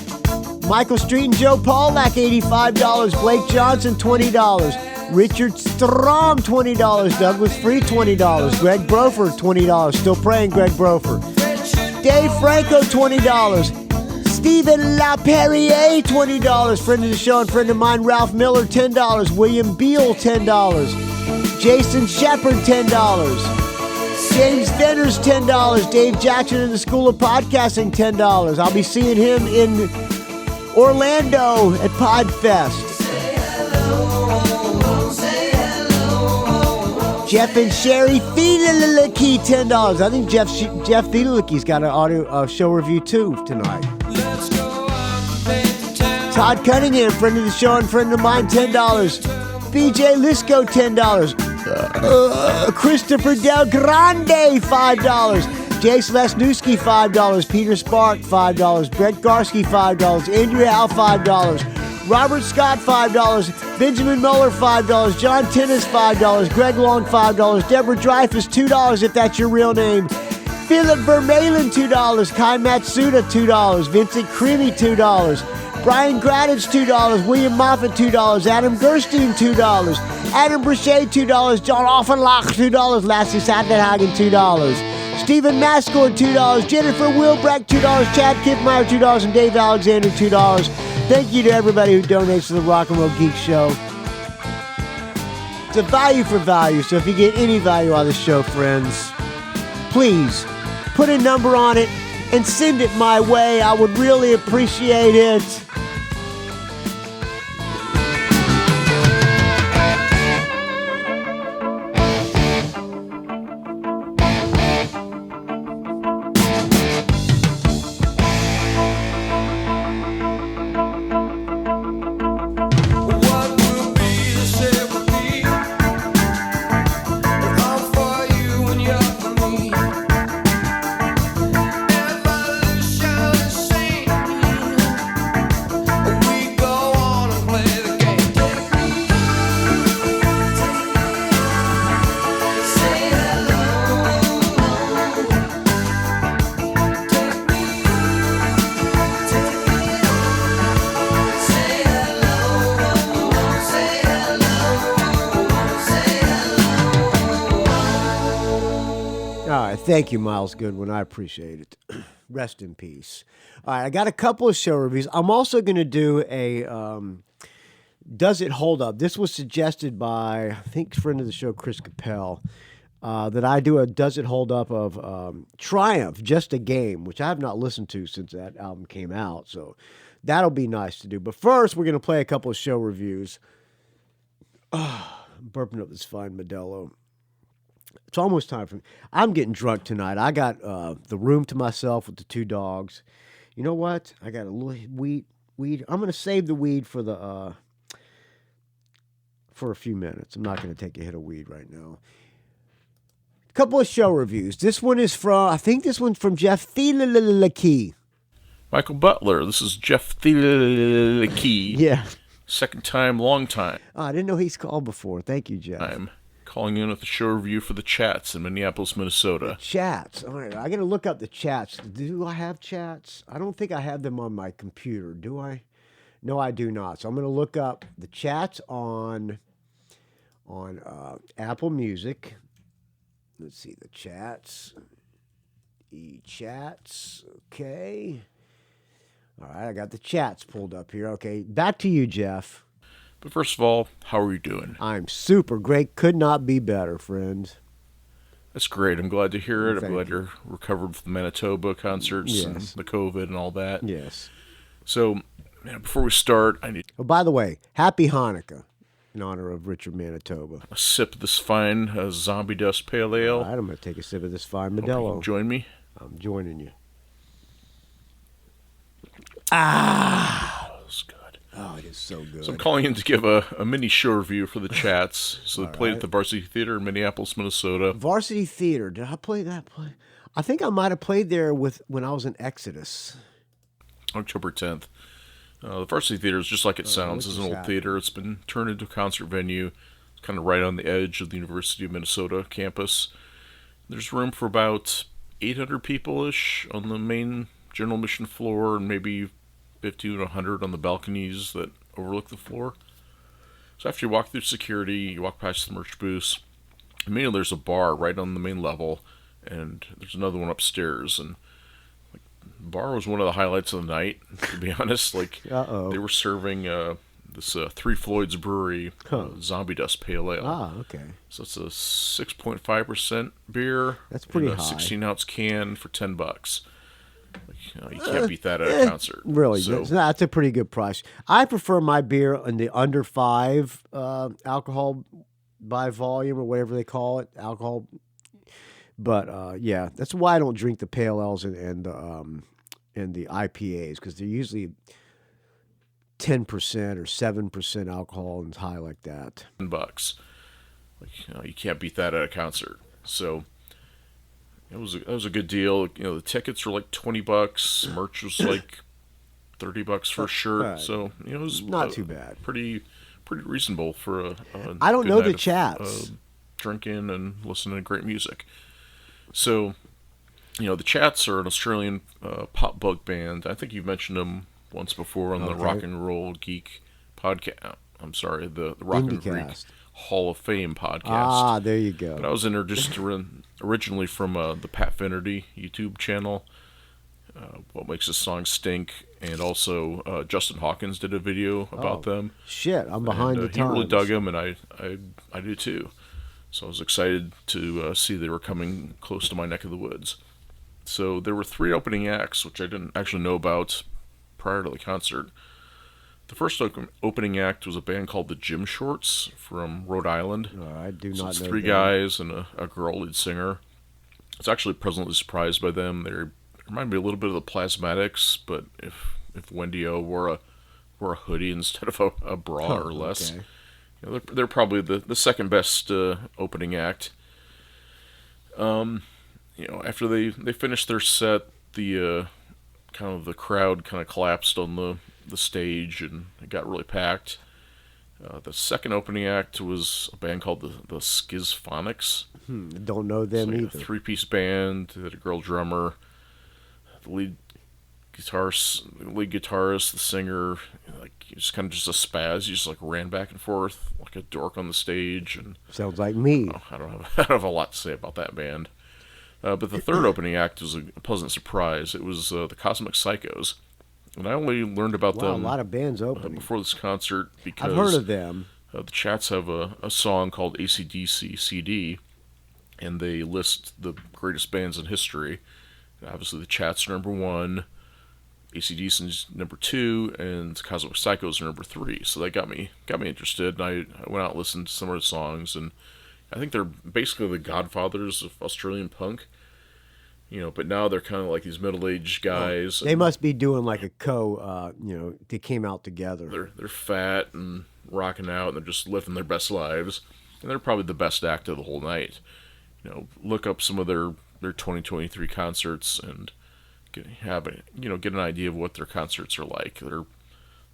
Michael Street and Joe Pawlak, $85. Blake Johnson, $20. Richard Strom, $20. Douglas Free, $20. Greg Brofer, $20. Still praying, Greg Brofer. Dave Franco, $20. Stephen LaPerriere, $20. Friend of the show and friend of mine, Ralph Miller, $10. William Beal, $10. Jason Shepard, $10. James Venners, $10. Dave Jackson in the School of Podcasting, $10. I'll be seeing him in Orlando at Podfest. Jeff and Sherry Thieleke, $10. I think Jeff Thieleke's got an audio show review too tonight. Todd Cunningham, friend of the show and friend of mine, $10. BJ Lisco, $10. Christopher Del Grande, $5. Jace Lesniewski, $5. Peter Spark, $5. Brett Garsky, $5. Andrew Howe, $5. Robert Scott, $5. Benjamin Muller, $5. John Tennis, $5. Greg Long, $5. Deborah Dreyfus, $2 if that's your real name. Philip Vermeulen, $2. Kai Matsuda, $2. Vincent Creamy, $2. Brian Gradich, $2. William Moffat, $2. Adam Gerstein, $2. Adam Brichet, $2. John Offenlach, $2. Lassie Satterhagen, $2. Stephen Mascord, $2. Jennifer Wilbrecht, $2. Chad Kiffmeyer, $2. And Dave Alexander, $2. Thank you to everybody who donates to the Rock and Roll Geek Show. It's a value for value, so if you get any value out of the show, friends, please put a number on it and send it my way. I would really appreciate it. What will be right, thank you, Miles Goodwyn. I appreciate it. Rest in peace. All right, I got a couple of show reviews. I'm also going to do a Does It Hold Up? This was suggested by, I think, friend of the show, Chris Capel, that I do a Does It Hold Up of Triumph, Just a Game, which I have not listened to since that album came out. So that'll be nice to do. But first, we're going to play a couple of show reviews. I'm burping up this fine Modelo. It's almost time for me. I'm getting drunk tonight. I got the room to myself with the two dogs. You know what? I got a little weed. I'm going to save the weed for a few minutes. I'm not going to take a hit of weed right now. A couple of show reviews. This one is from, I think this one's from Jeff Thieleke. Michael Butler, this is Jeff Thieleke. Yeah. Second time, long time. Oh, I didn't know he's called before. Thank you, Jeff. I'm calling in with a show review for the Chats in Minneapolis, Minnesota. Chats. All right, I got to look up the chats. Do I have chats? I don't think I have them on my computer. Do I? No, I do not. So I'm going to look up the chats on Apple Music. Let's see the chats. E-chats. Okay. All right, I got the chats pulled up here. Okay, back to you, Jeff. But first of all, how are you doing? I'm super great. Could not be better, friends. That's great. I'm glad to hear it. Thank I'm glad you. you're recovered from the Manitoba concerts and Yes. the COVID and all that. Yes. So, before we start, I need Oh, by the way, happy Hanukkah in honor of Richard Manitoba. a sip of this fine Zombie Dust Pale Ale. All right, I'm going to take a sip of this fine Hope you can Modelo. join me. I'm joining you. That's good. Oh, it is so good. So I'm calling in to give a mini show review for the Chats. So they played at the Varsity Theater in Minneapolis, Minnesota. Varsity Theater. Did I play that play? I think I might have played there when I was in Exodus. October 10th. The Varsity Theater is just like it sounds. look It's an at old that. theater. It's been turned into a concert venue. It's kind of right on the edge of the University of Minnesota campus. There's room for about 800 people-ish on the main general admission floor, and maybe 50 to 100 on the balconies that overlook the floor. So after you walk through security, you walk past the merch booths. Immediately there's a bar right on the main level, and there's another one upstairs. And the bar was one of the highlights of the night, to be honest. Like, Uh-oh. they were serving this Three Floyds Brewery Zombie Dust Pale Ale. Ah, okay. So it's a 6.5% beer. That's pretty in a high. 16-ounce can for $10. Like, you can't beat that at a concert. Really, So, that's a pretty good price. I prefer my beer in the under 5 alcohol by volume or whatever they call it, alcohol. But yeah, that's why I don't drink the pale ales and the IPAs, because they're usually 10% or 7% alcohol and high like that. $10. Like, you can't beat that at a concert. So it was a good deal. The tickets were like $20. Merch was like $30 for a shirt. Right. So it was Not too bad. Pretty reasonable for a I don't good know night the of, Chats. drinking and listening to great music. So the Chats are an Australian pop bug band. I think you've mentioned them once before on the Okay. Rock and Roll Geek podcast. I'm sorry, the Rock and Roll Geek IndieCast. Hall of Fame podcast. Ah, there you But I go. was introduced to originally from the Pat Finnerty YouTube channel, What Makes a Song Stink, and also Justin Hawkins did a video about them. Shit, I'm behind And, the he times. really dug them, and I do too. So I was excited to see they were coming close to my neck of the woods. So there were 3 opening acts, which I didn't actually know about prior to the concert. The first opening act was a band called the Gym Shorts from Rhode Island. I do So not it's know 3 that. guys and a girl lead singer. I was actually pleasantly surprised by them. They remind me a little bit of the Plasmatics, but if Wendy O wore a hoodie instead of a bra or less. Okay. They're probably the second best opening act. After they finished their set, the crowd kind of collapsed on the stage, and it got really packed. The second opening act was a band called the Schizphonics. Don't know them It's either. like a 3-piece band. They had a girl drummer, the lead guitarist, the singer. Just kind of just a spaz. He just ran back and forth like a dork on the stage, and Sounds like me. I don't have a lot to say about that band. But the third opening act was a pleasant surprise. It was the Cosmic Psychos. And I only learned about Wow, a them lot of bands opening. before this concert because I've heard of them. the Chats have a song called AC/DC CD, and they list the greatest bands in history. Obviously, the Chats are number 1, AC/DC's number 2, and Cosmic Psychos are number 3. So that got me interested, and I went out and listened to some of the songs, and I think they're basically the godfathers of Australian punk. But now they're kind of like these middle-aged guys. They must be doing like a they came out together. They're fat and rocking out, and they're just living their best lives. And they're probably the best act of the whole night. Look up some of their 2023 concerts and get an idea of what their concerts are like. They're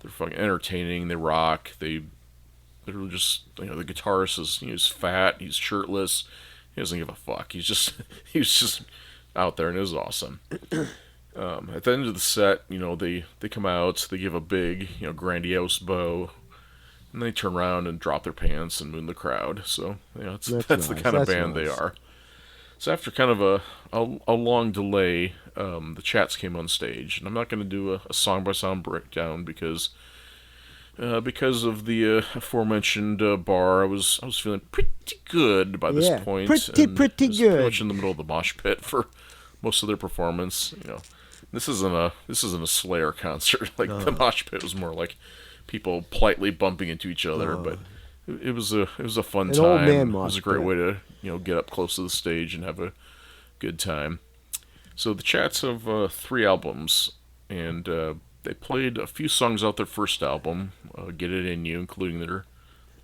fucking entertaining. They rock. They're just the guitarist is he's fat. He's shirtless. He doesn't give a fuck. He's just out there, and it was awesome. At the end of the set, they come out, they give a big, grandiose bow, and they turn around and drop their pants and moon the crowd. So that's nice. the kind of That's band nice. they are. So after kind of a long delay, the Chats came on stage, and I'm not going to do a song by song breakdown because of the aforementioned bar. I was feeling pretty good by this point. Pretty and was good. Pretty much in the middle of the mosh pit for most of their performance. This isn't a Slayer concert. Like the mosh pit was more like people politely bumping into each other. But it was a fun time. Old man It was mosh a great pit. way to get up close to the stage and have a good time. So the Chats have 3 albums, and they played a few songs out their first album, Get It In You, including their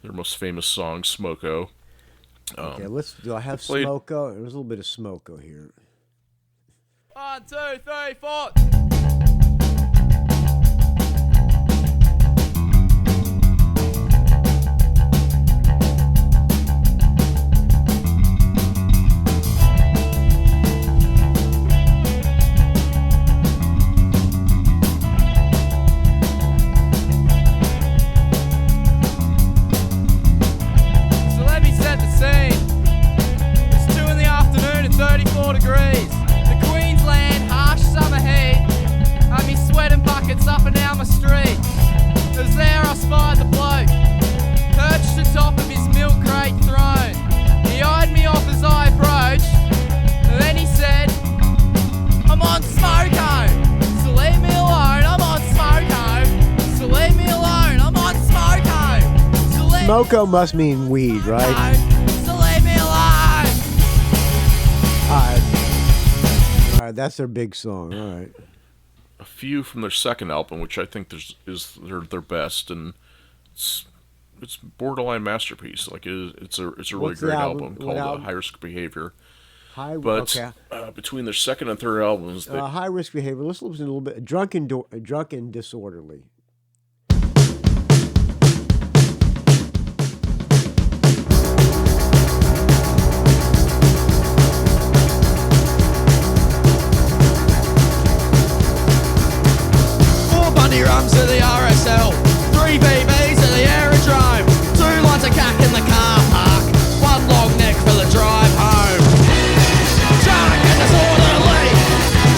most famous song, Smoko. Okay, do I have played- Smoko? There's a little bit of Smoko here. 1, 2, 3, 4. So let me set the scene. It's 2 in the afternoon and 34 degrees. The Queensland harsh summer heat had me sweating buckets up and down my street. As there I spied the bloke, perched atop of his milk crate throne. He eyed me off as I approached, and then he said, I'm on Smoko, so leave me alone. I'm on Smoko, so leave me alone. I'm on Smoko, so leave Smoko must mean weed, right? so leave me alone. All right, that's their big song. All right. A few from their second album, which I think is their best, and it's borderline masterpiece. Like it's a really What's the great album? album What called album? High Risk Behavior. But Between their second and third albums, they, high risk behavior. Let's listen to a little bit. Drunken disorderly. Four Bundy rums to the RSL, 3 BBs at the aerodrome, 2 lines of cack in the car park, 1 long neck for the drive home. Drunk and disorderly,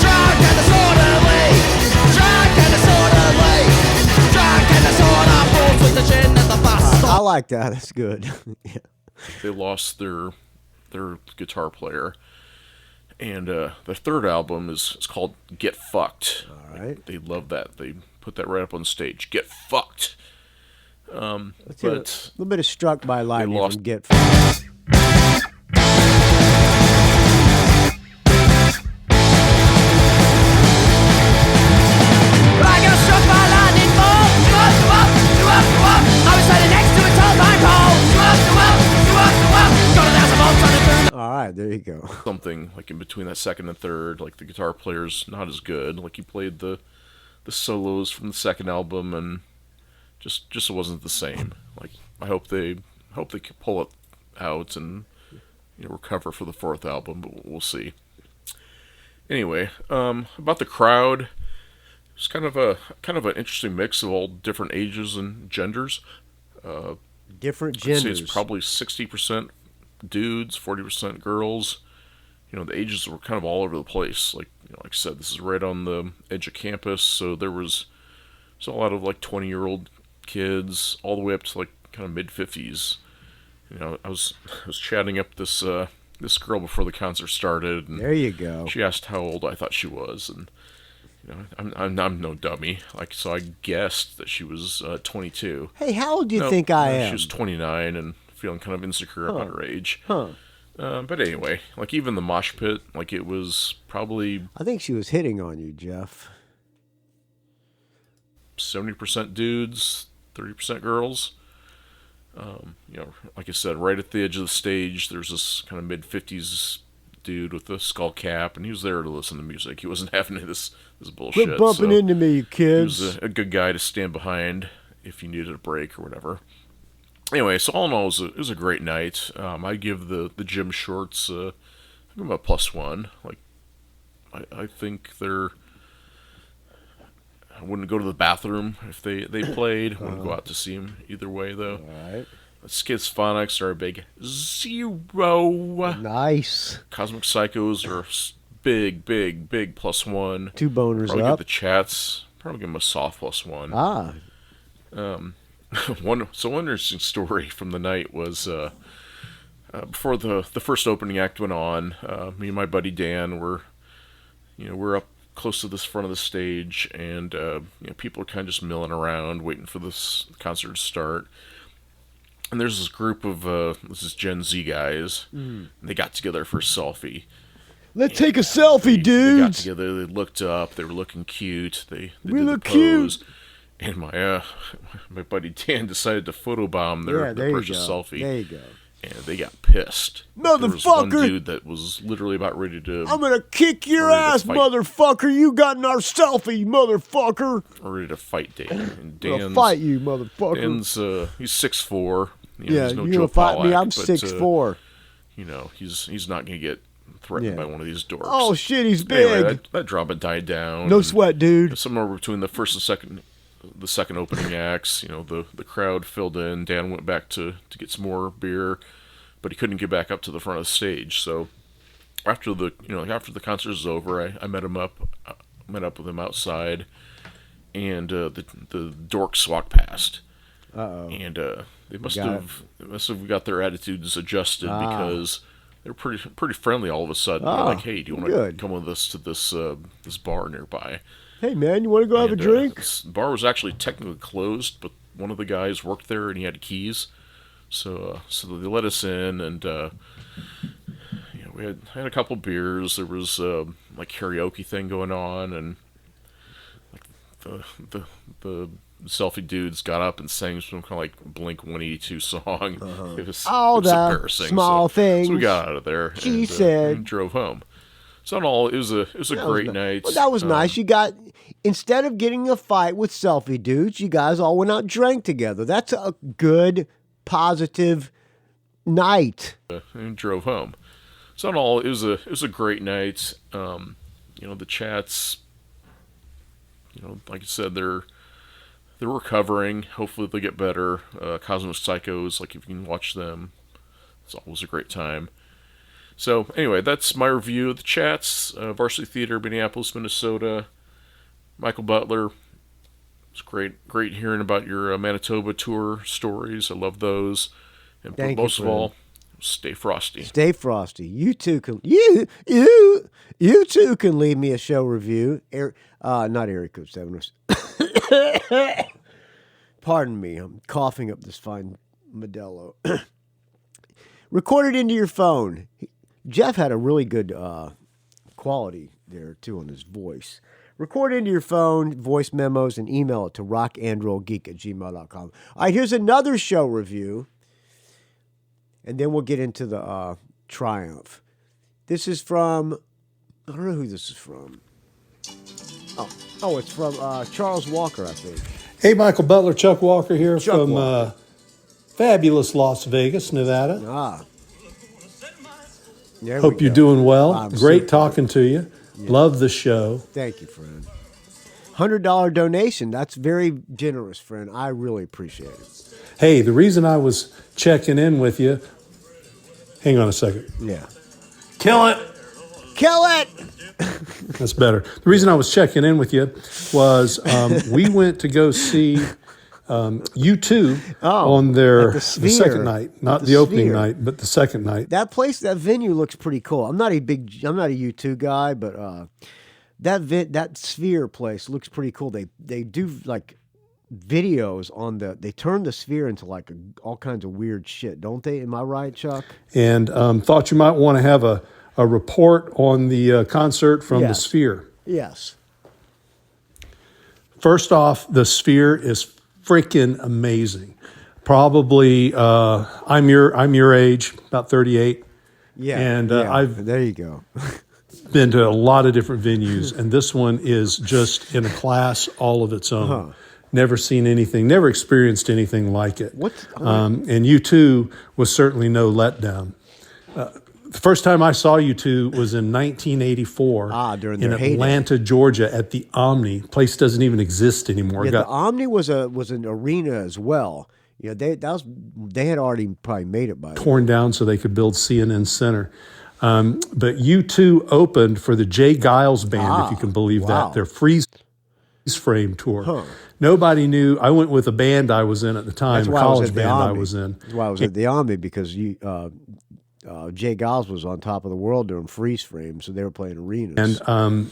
drunk and disorderly, drunk and disorderly, drunk and disorder, balls with the gin at the bus I stop. like that. That's good. Yeah. they lost their guitar player, and the third album is called Get Fucked. All right. They love that. They put that right up on stage. Get fucked. Let's hear a But little bit of Struck by Lightning lost- from Get. I got struck by lightning bolt. I was standing next to a telephone pole. Got 1,000 volts on the boom. All right, there you go. something like in between that second and third, like the guitar player's not as good. Like he played the solos from the second album, and just wasn't the same. Like I hope they can pull it out and recover for the fourth album, but we'll see. Anyway, about the crowd, it's kind of an interesting mix of all different ages and genders. Different I'd say genders. it's probably 60% dudes, 40% girls. the ages were kind of all over the place. Like like I said, this is right on the edge of campus, so there was a lot of like 20-year-old kids all the way up to like kind of mid-50s. I was chatting up this girl before the concert started, and There you go. she asked how old I thought she was, and I'm no dummy. So I guessed that she was 22. Hey, how old do you No, think I am? She was 29 and feeling kind of insecure about her age. Huh. But anyway, even the mosh pit, it was probably I think she was hitting on you, Jeff. 70% dudes, 30% girls. Like I said, right at the edge of the stage, there's this kind of mid-50s dude with a skull cap, and he was there to listen to music. He wasn't having this bullshit. Quit bumping so into me, you he kids. was a good guy to stand behind if you needed a break or whatever. Anyway, so all in all, it was a great night. I give the gym shorts, I give them a +1. I think they're... I wouldn't go to the bathroom if they played. I wouldn't go out to see them either way, though. All right. Schizphonics are a big 0. Nice. Cosmic Psychos are big +1. 2 boners Probably up. give the Chats. Probably give them a soft +1. Ah. One interesting story from the night was before the first opening act went on. Me and my buddy Dan we're up close to this front of the stage, and people are kind of just milling around, waiting for this concert to start. And there's this group of this is Gen Z guys. And they got together for a selfie. Let's take a selfie, They got dudes. together. They looked up. They were looking cute. They We did look the pose. cute. And my buddy Dan decided to photobomb their There you purchase go. selfie. There you go. And they got pissed. There was one Motherfucker. dude that was literally about ready to I'm gonna kick your Ready to ass, fight. motherfucker. You got in our selfie, motherfucker. fight Dan. And I'm gonna Dan's fight you, motherfucker. Dan's he's 6'4". Yeah, he's no you Joe gonna fight me? Pawlak, I'm but, 6'4". He's not gonna get threatened Yeah. by one of these dorks. Oh shit, he's big. Anyway, that drama died down. No and sweat, dude. Somewhere between the first and second opening acts, the crowd filled in. Dan went back to get some more beer, but he couldn't get back up to the front of the stage. So after the concert was over, I met up with him outside, and the dorks walked past. Uh-oh. And they must Got have got their attitudes adjusted because they were pretty friendly all of a sudden. They're like, "Hey, do you want to good. come with us to this bar nearby?" Hey man, you want to go have a And, drink? This bar was actually technically closed, but one of the guys worked there and he had keys, so they let us in, and we had a couple beers. There was karaoke thing going on, and the selfie dudes got up and sang some kind of Blink 182 song. It was embarrassing. small so things we got out of there. she said. and drove home. So in all, it was a great night. Well, that was nice. You got, instead of getting a fight with selfie dudes, you guys all went out and drank together. That's a good, positive night. And drove home. So in all, it was a great night. The Chats, like I said, they're recovering. Hopefully they'll get better. Cosmic Psychos, if you can watch them, it's always a great time. So anyway, that's my review of the Chats. Varsity Theater, Minneapolis, Minnesota. Michael Butler. It's great hearing about your Manitoba tour stories. I love those. And Thank you, most of friend. all, stay frosty. Stay frosty. You too can you too can leave me a show review. Not Erik Code 7. Pardon me, I'm coughing up this fine Modelo. Record it into your phone. Jeff had a really good quality there too on his voice. Record into your phone, voice memos, and email it to rockandrollgeek@gmail.com. All right, here's another show review. And then we'll get into the Triumph. This is from, I don't know who this is from. Oh, it's from Charles Walker, I think. Hey, Michael Butler, Chuck Walker here Chuck from Walker. fabulous Las Vegas, Nevada. There we Hope you're go. doing well. I'm Great super. talking to you. Love the show. Thank you, friend. $100 donation. That's very generous, friend. I really appreciate it. Hey, the reason I was checking in with you, hang on a second. Yeah. Kill it. Kill it! That's better. The reason I was checking in with you was we went to go see U2 on their at the the Sphere. second night, not At the opening Sphere. night, but the second night. That place, that venue looks pretty cool. I'm not a U2 guy, but that Sphere place looks pretty cool. They do like videos on they turn the Sphere into like all kinds of weird shit, don't they? Am I right, Chuck? And thought you might want to have a report on the concert from the Yes. Sphere. Yes. First off, the Sphere is freaking amazing. Probably, I'm your age, about 38. Yeah. And I've there you go. been to a lot of different venues, and this one is just in a class all of its own. Never seen anything, never experienced anything like it. And U2 was certainly no letdown. The first time I saw U2 was in 1984 during in their heyday. Atlanta, Georgia, at the Omni. Place doesn't even exist anymore. Yeah, the Omni was an arena as well. You know, they had already probably made it by then. torn down so they could build CNN Center. But U2 opened for the Jay Giles Band, if you can believe wow. that, their freeze frame tour. Nobody knew. I went with a band I was in at the time, That's a why I was college at the band I Omni. was in. That's why I was at the Omni, because Jay Giles was on top of the world doing freeze frame, so they were playing arenas. And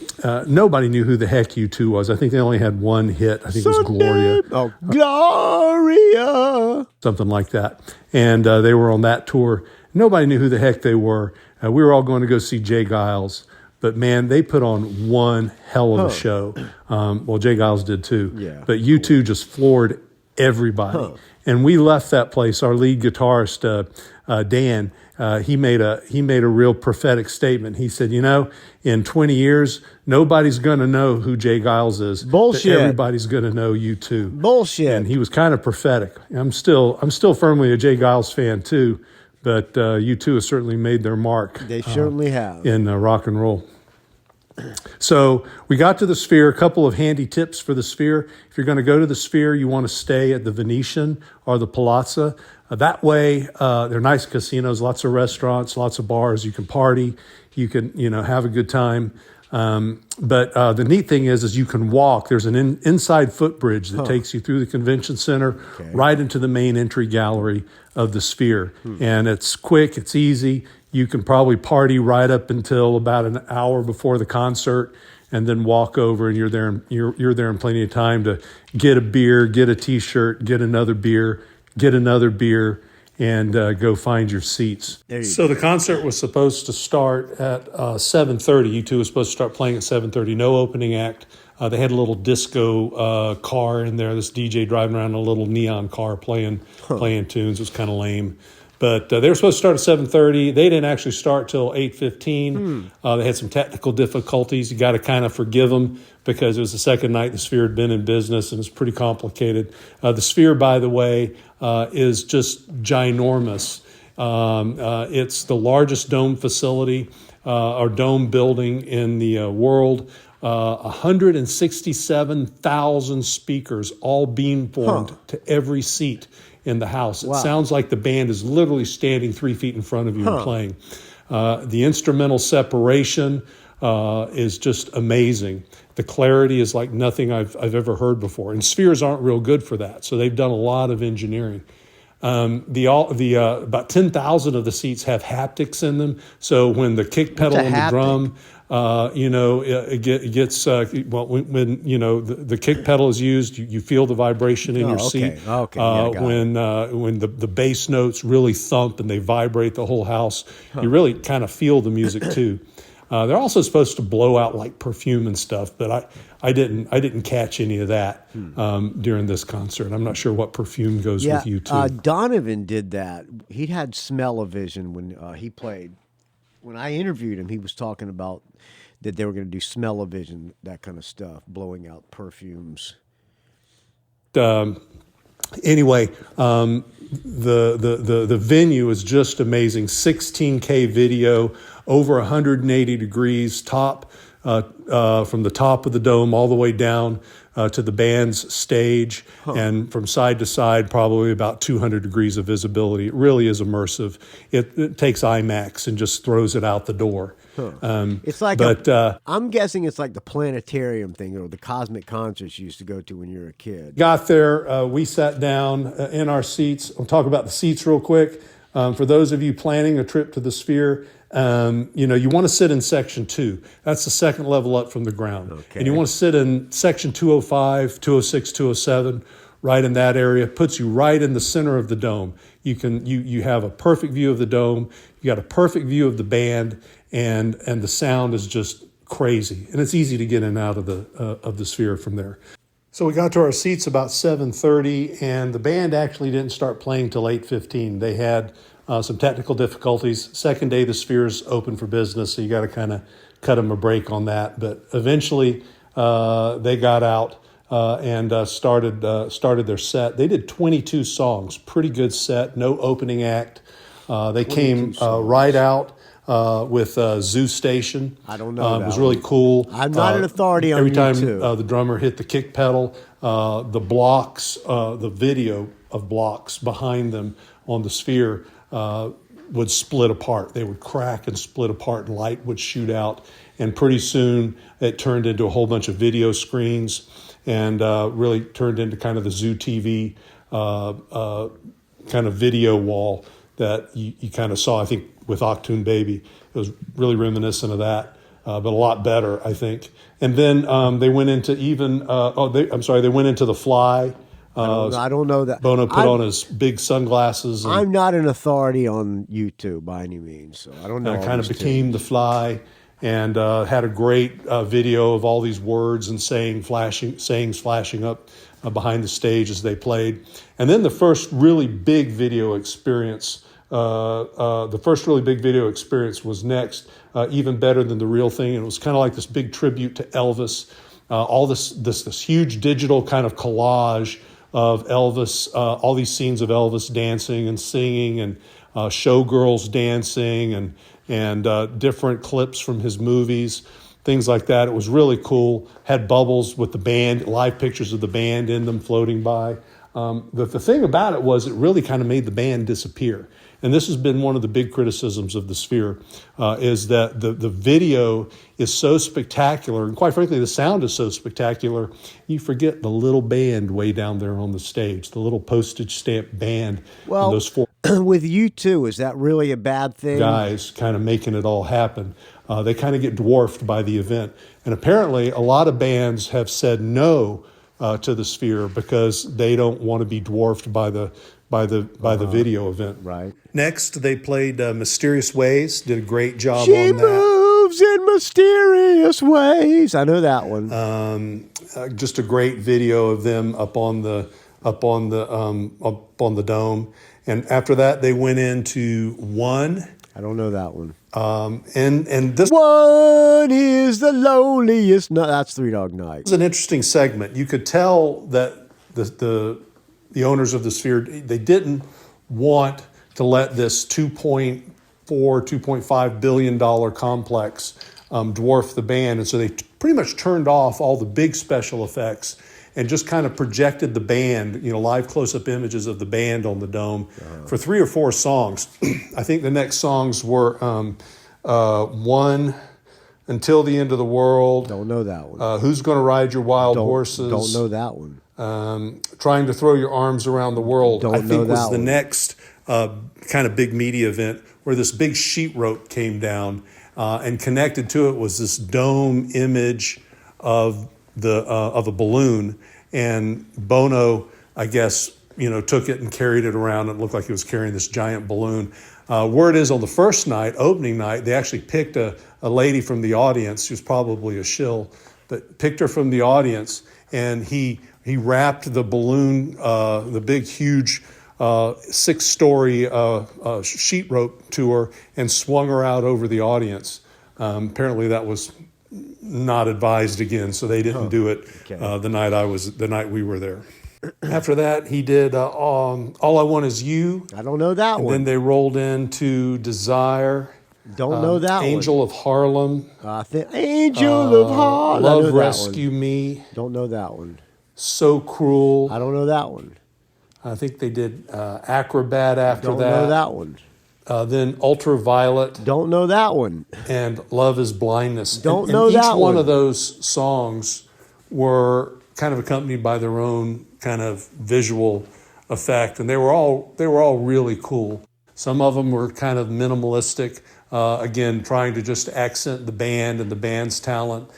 nobody knew who the heck U2 was. I think they only had one hit. I think it was Gloria. Oh, Gloria! Something like that. And they were on that tour. Nobody knew who the heck they were. We were all going to go see Jay Giles. But, man, they put on one hell of a show. Well, Jay Giles did too. Yeah. But U2 just floored everybody. And we left that place. Our lead guitarist, Dan, he made a real prophetic statement. He said, in 20 years, nobody's going to know who Jay Giles is. Bullshit. But everybody's going to know U2. Bullshit. And he was kind of prophetic. I'm still firmly a Jay Giles fan too, but U2 has certainly made their mark. They certainly have. In rock and roll. So we got to the Sphere. A couple of handy tips for the Sphere. If you're going to go to the Sphere, you want to stay at the Venetian or the Palazzo. That way, they're nice casinos, lots of restaurants, lots of bars. You can party. You can, have a good time. But the neat thing is you can walk. There's an inside footbridge that takes you through the convention center right into the main entry gallery of the Sphere. And it's quick, it's easy. You can probably party right up until about an hour before the concert and then walk over, and you're there in plenty of time to get a beer, get a T-shirt, get another beer, and go find your seats. So the concert was supposed to start at 7:30. U2 was supposed to start playing at 7:30. No opening act. They had a little disco car in there. This DJ driving around in a little neon car playing tunes. It was kind of lame. But they were supposed to start at 7:30. They didn't actually start till 8:15. They had some technical difficulties. You got to kind of forgive them because it was the second night the Sphere had been in business, and it's pretty complicated. The Sphere, by the way, is just ginormous. It's the largest dome facility or dome building in the world. 167,000 speakers, all beamformed to every seat in the house. It sounds like the band is literally standing 3 feet in front of you and playing. The instrumental separation is just amazing. The clarity is like nothing I've ever heard before. And Spheres aren't real good for that, so they've done a lot of engineering. About 10,000 of the seats have haptics in them, so when the kick pedal on the drum, it gets when the kick pedal is used, you feel the vibration in your seat. When the bass notes really thump and they vibrate the whole house, you really kind of feel the music too. They're also supposed to blow out like perfume and stuff, but I didn't catch any of that during this concert. I'm not sure what perfume goes with you too. Donovan did that. He had smell-o-vision when he played. When I interviewed him, he was talking about that they were going to do smell-o-vision, that kind of stuff, blowing out perfumes. Anyway, the venue is just amazing. 16K video, over 180 degrees, top from the top of the dome all the way down to the band's stage, and from side to side, probably about 200 degrees of visibility. It really is immersive. It takes IMAX and just throws it out the door. It's like, But I'm guessing it's like the planetarium thing or the cosmic concerts you used to go to when you were a kid. got there, we sat down in our seats. I'll talk about the seats real quick. For those of you planning a trip to the Sphere, you want to sit in section 2. That's the second level up from the ground. Okay. And you want to sit in section 205, 206, 207, right in that area. Puts you right in the center of the dome. You have a perfect view of the dome. You got a perfect view of the band, and the sound is just crazy. And it's easy to get in and out of the Sphere from there. So we got to our seats about 7:30, and the band actually didn't start playing till 8:15. They had some technical difficulties. Second day, the Sphere's open for business, so you got to kind of cut them a break on that. But eventually, they got out and started their set. They did 22 songs, pretty good set, no opening act. They came right out with Zoo Station. I don't know. It was really cool. I'm not an authority on every time U2. the drummer hit the kick pedal, the blocks, the video of blocks behind them on the Sphere would split apart. They would crack and split apart, and light would shoot out. And pretty soon it turned into a whole bunch of video screens, and really turned into kind of the Zoo TV kind of video wall that you kind of saw, I think, with Octoon Baby. It was really reminiscent of that, but a lot better, I think. And then they went into they went into The Fly. I don't know that. Bono put on his big sunglasses. And I'm not an authority on YouTube by any means, so I don't know. kind of became The Fly, and had a great video of all these words and sayings flashing up behind the stage as they played. And then the first really big video experience. The first really big video experience was next, even better than the real thing. And it was kind of like this big tribute to Elvis. All this huge digital kind of collage of Elvis, all these scenes of Elvis dancing and singing, and showgirls dancing, and different clips from his movies, things like that. It was really cool. Had bubbles with the band, live pictures of the band in them floating by. The thing about it was it really kind of made the band disappear. And this has been one of the big criticisms of the Sphere, is that the video is so spectacular, and quite frankly, the sound is so spectacular, you forget the little band way down there on the stage, the little postage stamp band. Well, and those 4 with U2, is that really a bad thing? guys kind of making it all happen. They kind of get dwarfed by the event. And apparently, a lot of bands have said no to the Sphere because they don't want to be dwarfed by the video event. Right. Next, they played Mysterious Ways. Did a great job She on that. moves in mysterious ways. I know that one. Just a great video of them up on the dome. And after that, they went into One. I don't know that one. And this One is the loneliest. No, that's Three Dog Night. was an interesting segment. You could tell that the owners of the Sphere, they didn't want to let this $2.5 billion complex dwarf the band. And so they pretty much turned off all the big special effects and just kind of projected the band, live close-up images of the band on the dome for 3 or 4 songs. I think the next songs were One, Until the End of the World. Don't know that one. Who's Gonna Ride Your Wild Horses? Don't know that one. Trying to Throw Your Arms Around the World, Don't I know think was that the one. next kind of big media event where this big sheet rope came down, and connected to it was this dome image of a balloon, and Bono, I guess, took it and carried it around. It looked like he was carrying this giant balloon. Word is on the first night, opening night, they actually picked a lady from the audience. She was probably a shill, but picked her from the audience, and he wrapped the balloon, the big, huge 6-story sheet rope to her, and swung her out over the audience. Apparently, that was not advised again, so they didn't do it the night we were there. After that, he did All I Want Is You. I don't know that And one. then they rolled into Desire. Don't know that Angel of Harlem. Angel of Harlem. I know Love that Rescue one. Me. Don't know that one. So Cruel. I don't know that one. I think they did Acrobat after Don't that. know that one. Then Ultraviolet Don't know that one. and Love is Blindness. Don't and know each that one one. of those songs were kind of accompanied by their own kind of visual effect, and they were all really cool. Some of them were kind of minimalistic, again, trying to just accent the band and the band's talent.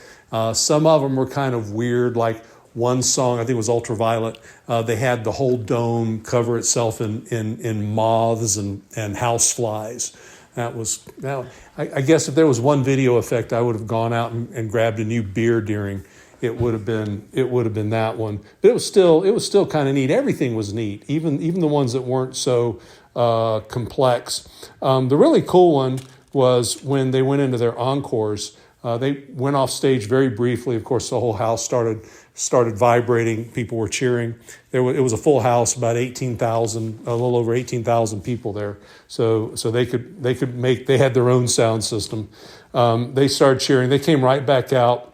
Some of them were kind of weird, like one song, I think it was Ultraviolet, they had the whole dome cover itself in moths and house flies. I guess if there was one video effect, I would have gone out and grabbed a new beard earring. It would have been that one. But it was still kind of neat. Everything was neat, even the ones that weren't so complex. The really cool one was when they went into their encores. They went off stage very briefly. Of course, the whole house started vibrating. People were cheering. It was a full house, about 18,000, a little over 18,000 people there. So they had their own sound system. They started cheering. They came right back out,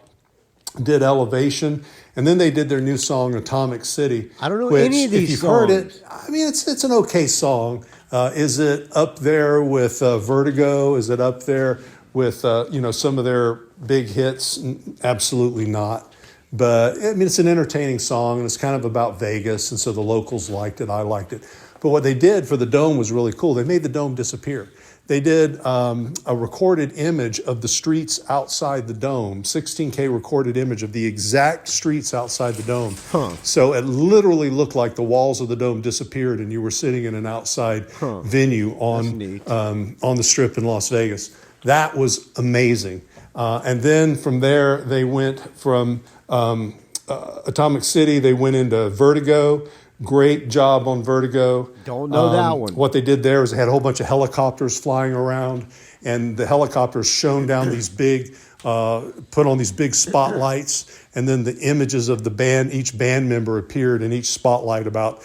did Elevation, and then they did their new song Atomic City. I don't know which, any of these if you've songs. heard it, I mean, it's an okay song. Is it up there with Vertigo? Is it up there with some of their big hits? Absolutely not. But I mean, it's an entertaining song, and it's kind of about Vegas, and so the locals liked it. I liked it. But what they did for the dome was really cool. They made the dome disappear. They did a recorded image of the streets outside the dome, 16K recorded image of the exact streets outside the dome. So it literally looked like the walls of the dome disappeared, and you were sitting in an outside venue on the Strip in Las Vegas. That was amazing. And then from there, they went from Atomic City, they went into Vertigo. Great job on Vertigo. Don't know that one. What they did there is they had a whole bunch of helicopters flying around, and the helicopters shone down these big, put on these big spotlights, and then the images of the band, each band member appeared in each spotlight about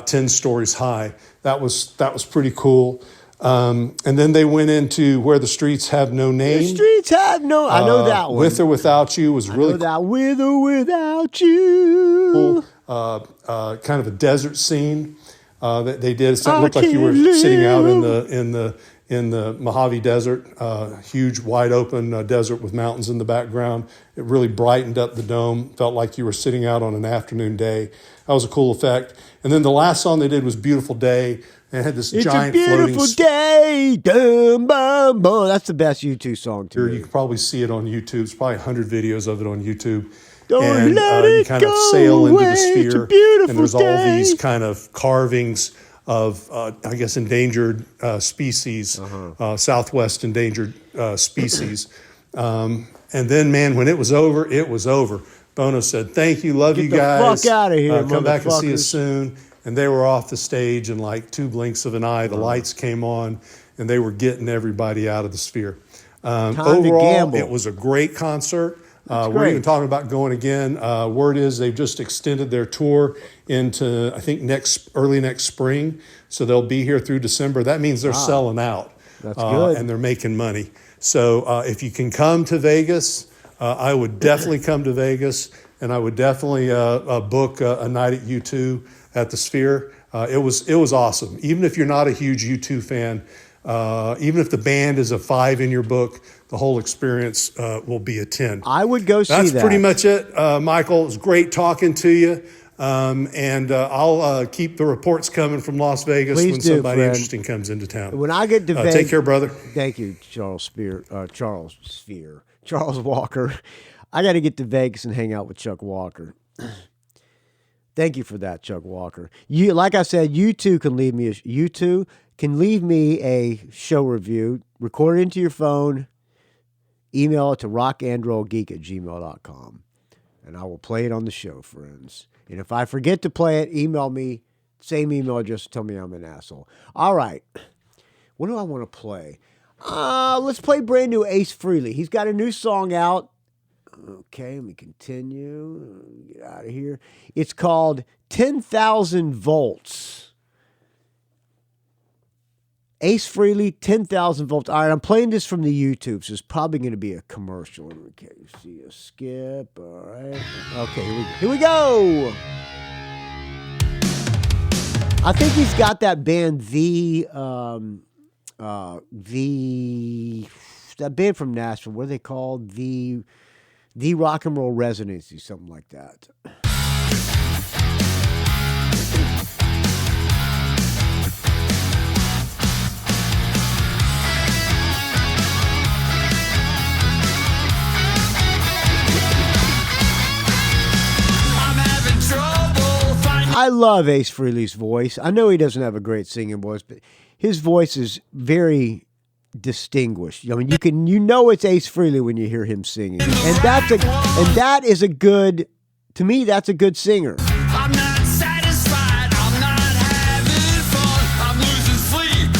10 stories high. That was pretty cool. And then they went into Where the Streets Have No Name. The streets have no. I know that one. With or Without You was really I know that With or Without You. cool. Kind of a desert scene that they did. It looked like you were sitting out in the Mojave Desert, huge wide open desert with mountains in the background. It really brightened up the dome. Felt like you were sitting out on an afternoon day. That was a cool effect. And then the last song they did was Beautiful Day. And it had this giant It's a floating beautiful day. Dum, bum, bum. That's the best U2 song to You me. can probably see it on YouTube. There's probably 100 videos of it on YouTube. Don't And let you it kind of go sail into the away. It's a sphere. beautiful And there's all day. these kind of carvings of, I guess, endangered species, Southwest endangered species. And then, man, when it was over, it was over. Bono said, "Thank you, love you the guys. fuck outta here, Come back and see us motherfuckers." soon." And they were off the stage in like two blinks of an eye. The lights came on, and they were getting everybody out of the sphere. Time to Overall, gamble. it was a great concert. We're great. even talking about going again. Word is they've just extended their tour into, I think, early next spring. So they'll be here through December. That means they're selling out. That's good. And they're making money. So if you can come to Vegas, I would definitely come to Vegas. And I would definitely book a night at U2 at the Sphere. It was awesome. Even if you're not a huge U2 fan, even if the band is a 5 in your book, the whole experience will be a 10. I would go see that. That's pretty much it, Michael. It was great talking to you. And I'll keep the reports coming from Las Vegas Please when do, somebody friend. interesting comes into town. When I get to Vegas, take care, brother. Thank you, Charles Walker. I got to get to Vegas and hang out with Chuck Walker. Thank you for that, Chuck Walker. You, like I said, you two can leave me a show review. Record it into your phone. Email it to rockandrollgeek@gmail.com. And I will play it on the show, friends. And if I forget to play it, email me. Same email address. Tell me I'm an asshole. All right. What do I want to play? Let's play brand new Ace Frehley. He's got a new song out. Okay, let me continue. Get out of here. It's called 10,000 Volts. Ace Frehley, 10,000 volts. All right, I'm playing this from the YouTube, so it's probably going to be a commercial. Okay, see a skip. All right. Okay, here we go. I think he's got that band, that band from Nashville. What are they called? The Rock and Roll Residency, something like that. I love Ace Frehley's voice. I know he doesn't have a great singing voice, but his voice is very distinguished. I mean, you know it's Ace Frehley when you hear him singing, and that is a good. To me, that's a good singer. I'm not satisfied, I'm not having fun, I'm losing sleep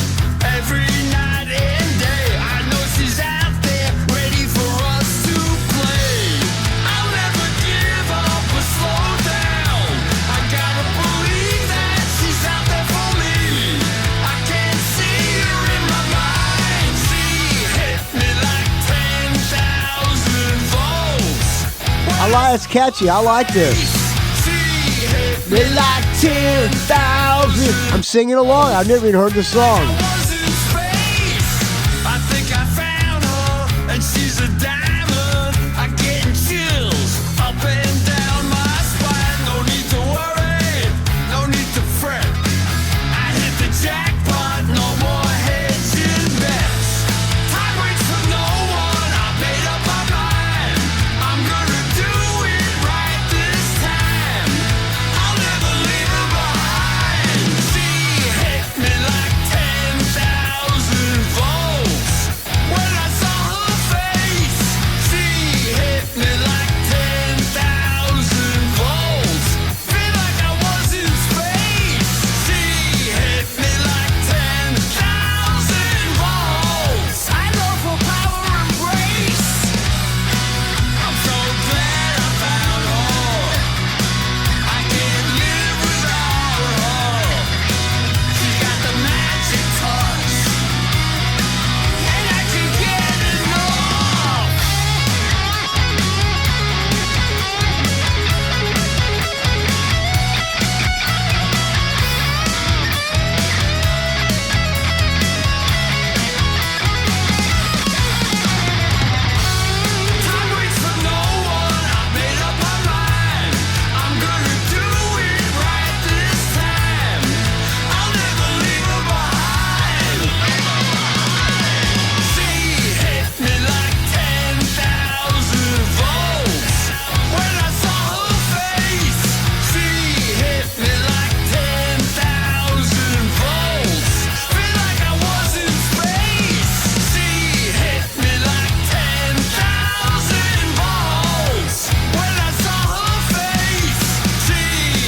every night and day. I know she's out there ready for us to play. I'll never give up or slow down. I gotta believe that she's out there for me. I can't see her in my mind. She hit me like 10,000 volts. It's catchy. I like this. They like 10,000. I'm singing along. I've never even heard the song. I think I found her, and she's a diamond. I'm getting chills up and down my spine. No need to worry, no need to fret. I hit the jackpot, no more hedging bets. Time waits for no one, I made up my mind. I'm gonna do it right this time. I'll never leave her behind. She hit me like 10,000 volts. When I saw her face, she hit me like 10,000 volts. Feel like I was in space. She hit me like 10,000 volts. I love her power embrace. I'm so glad I found her. I can't live without her. She got the magic touch, and I can't get enough. Time waits for no one, I made up my mind. I'm gonna do it right this time. I'll never leave her behind. She hit me like 10,000 volts. When I saw her face, she hit me like 10,000 volts. Feel like I was in space. She hit me like 10,000 volts. When I saw her face, she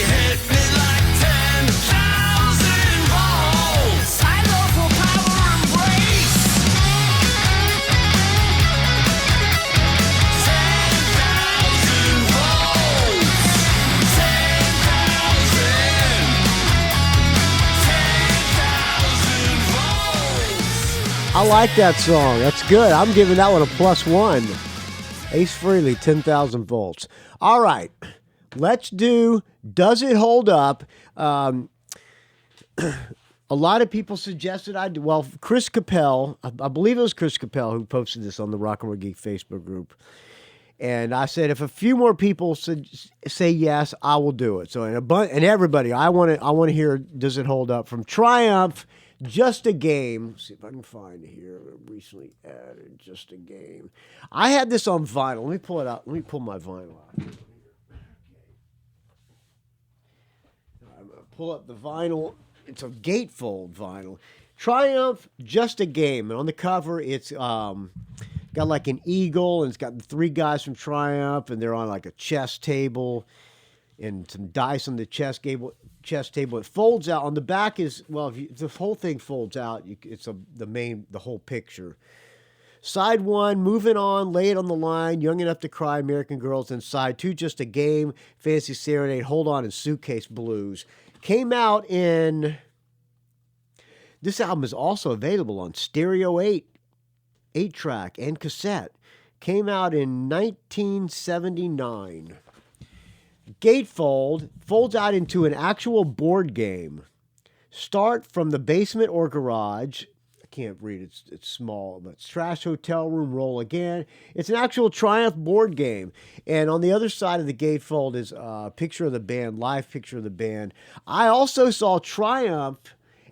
hit me like 10,000 volts. I love her power embrace. 10,000 volts. 10,000 volts. I like that song. That's good. I'm giving that one a +1. Ace Frehley, 10,000 volts. All right. Let's do Does It Hold Up? A lot of people suggested I do. Well, Chris Capel, I believe it was Chris Capel who posted this on the Rock and Roll Geek Facebook group. And I said, if a few more people say yes, I will do it. So, and everybody, I want to hear Does It Hold Up from Triumph, Just a Game. Let's see if I can find it here. Recently added Just a Game. I had this on vinyl. Let me pull it out. Let me pull my vinyl out. I'm going to pull up the vinyl. It's a gatefold vinyl. Triumph, Just a Game. And on the cover, it's got like an eagle, and it's got the three guys from Triumph, and they're on like a chess table, and some dice on the chess table. It folds out. On the back is, well, if the whole thing folds out, it's the whole picture. Side 1, Moving On, Lay It on the Line, Young Enough to Cry, American Girls. And side 2, Just a Game, Fantasy Serenade, Hold On, and Suitcase Blues. Came out in This album is also available on stereo 8-track, and cassette. Came out in 1979. Gatefold folds out into an actual board game. Start from the basement or garage. I can't read it. It's small, but it's trash hotel room, roll again. It's an actual Triumph board game. And on the other side of the gatefold is a picture of the band, live picture of the band. I also saw Triumph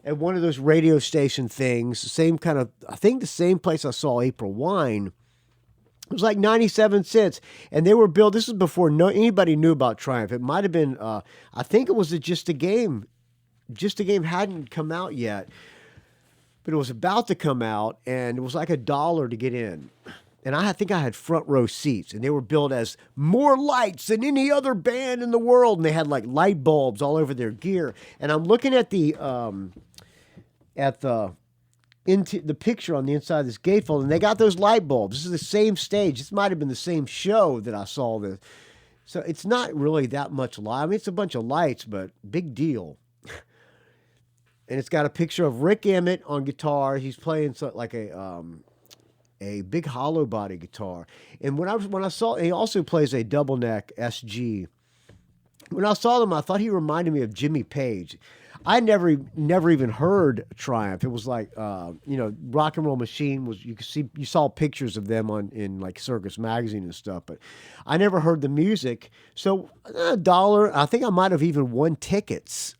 at one of those radio station things, same kind of, I think the same place I saw April Wine. It was like 97 cents, and they were built. This is before anybody knew about Triumph. It might have been, I think it was Just a Game. Just a Game hadn't come out yet, but it was about to come out, and it was like $1 to get in. And I think I had front row seats, and they were billed as more lights than any other band in the world, and they had like light bulbs all over their gear. And I'm looking at the into the picture on the inside of this gatefold, and they got those light bulbs. This is the same stage. This might have been the same show that I saw this. So it's not really that much light. I mean, it's a bunch of lights, but big deal. And it's got a picture of Rick Emmett on guitar. He's playing like a big hollow body guitar. And when I saw, he also plays a double neck SG. When I saw them, I thought he reminded me of Jimmy Page. I never even heard Triumph. It was like, Rock and Roll Machine was, you saw pictures of them in like Circus Magazine and stuff, but I never heard the music. So $1, I think I might have even won tickets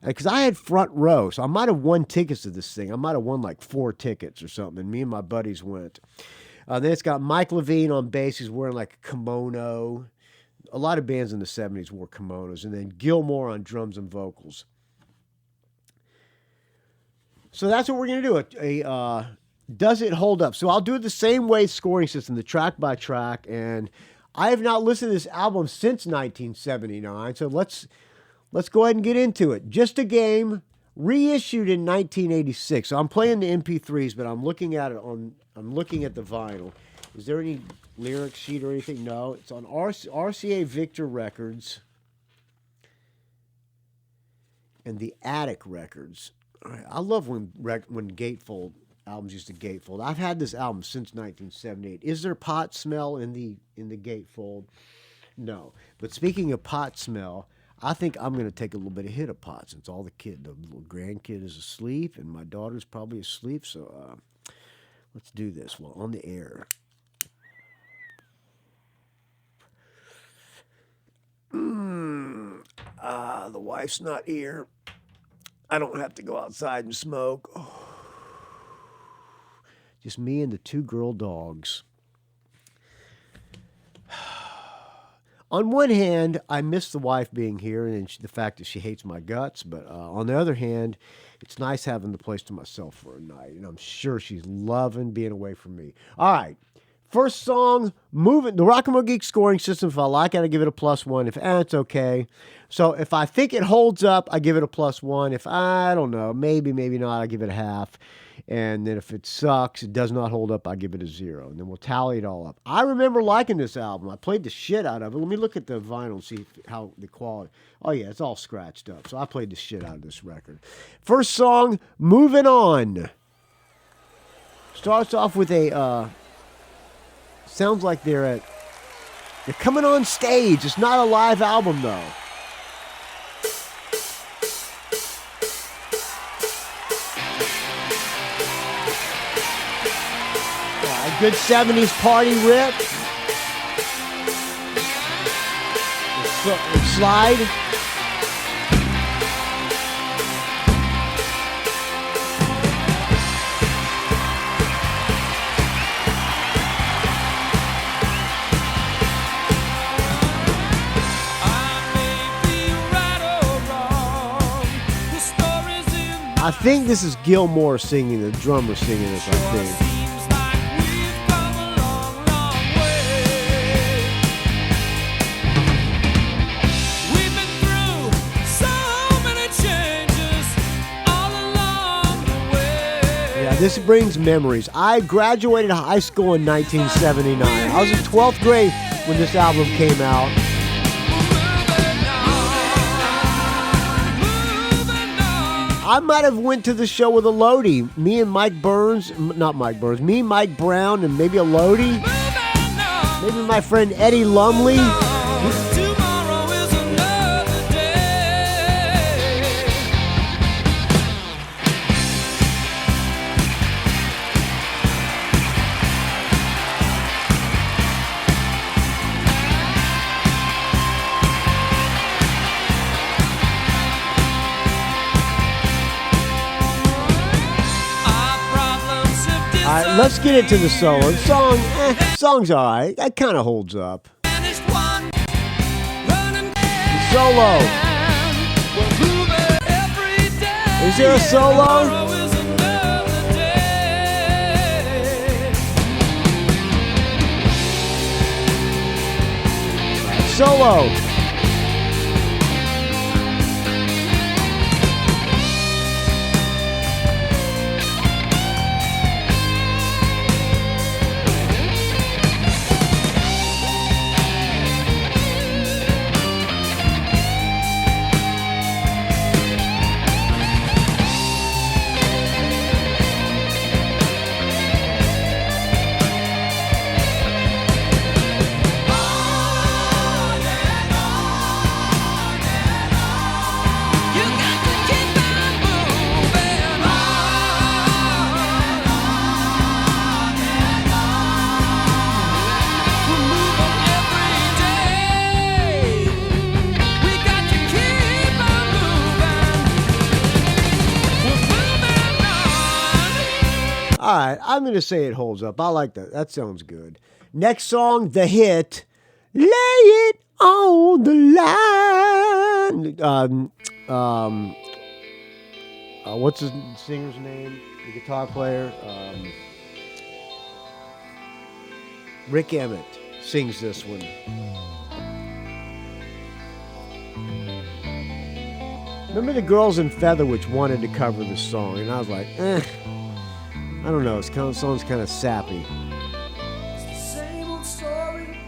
because I had front row. So I might have won tickets to this thing. I might have won like 4 tickets or something. And me and my buddies went. Then it's got Mike Levine on bass. He's wearing like a kimono. A lot of bands in the 70s wore kimonos. And then Gilmore on drums and vocals. So that's what we're going to do. Does it hold up? So I'll do it the same way scoring system, the track by track. And I have not listened to this album since 1979. So let's go ahead and get into it. Just a Game, reissued in 1986. So I'm playing the MP3s, but I'm looking at the vinyl. Is there any lyric sheet or anything? No. It's on RCA Victor Records and the Attic Records. I love when gatefold albums used to gatefold. I've had this album since 1978. Is there pot smell in the gatefold? No. But speaking of pot smell, I think I'm going to take a little bit of hit of pot since the little grandkid is asleep and my daughter's probably asleep. So let's do this. Well, on the air. The wife's not here. I don't have to go outside and smoke. Oh. Just me and the 2 girl dogs. On one hand, I miss the wife being here and the fact that she hates my guts. But on the other hand, it's nice having the place to myself for a night. And I'm sure she's loving being away from me. All right. First song, Moving. The Rock and Roll Geek scoring system, if I like it, I give it a +1. If it's okay. So if I think it holds up, I give it a +1. If I don't know, maybe not, I give it a half. And then if it sucks, it does not hold up, I give it a 0. And then we'll tally it all up. I remember liking this album. I played the shit out of it. Let me look at the vinyl and see how the quality. Oh, yeah, it's all scratched up. So I played the shit out of this record. First song, Moving On. Starts off with a... sounds like they're coming on stage. It's not a live album, though. A good 70s party rip. Slide. I think this is Gilmore singing, the drummer singing this, I think. Yeah, this brings memories. I graduated high school in 1979. I was in 12th grade when this album came out. I might have went to the show with a Lodi. Me and Mike Burns, not Mike Burns, me, Mike Brown, and maybe a Lodi. Maybe my friend Eddie Lumley. Tomorrow is another day. Our problems have All right, let's get into the solo. Song's all right. That kind of holds up. finished one. Running Solo. every day. Is there a solo? Tomorrow is another day. Solo. You got to keep on moving We're moving every day. We got to keep on moving. We're moving on. All right, I'm going to say it holds up. I like that. That sounds good. Next song, the hit, Lay It on the Line. What's the singer's name? The guitar player? Rick Emmett sings this one. Remember the girls in Featherwich wanted to cover this song, and I was like, I don't know. Song's kind of sappy. Same old story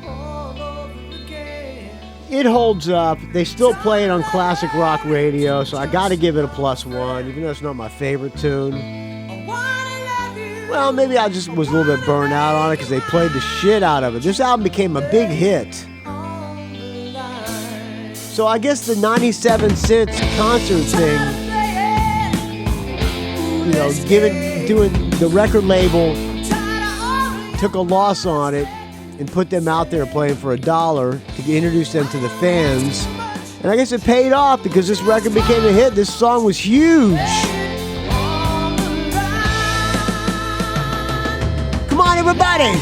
all over again. It holds up. They still play it on classic rock radio, so I got to give it a +1, even though it's not my favorite tune. I wanna love you. Well, maybe I just was a little bit burned out on it because they played the shit out of it. This album became a big hit. So I guess the 97 cents concert thing, you know, doing the record label took a loss on it and put them out there playing for $1 to introduce them to the fans. And I guess it paid off because this record became a hit. This song was huge. Come on, everybody.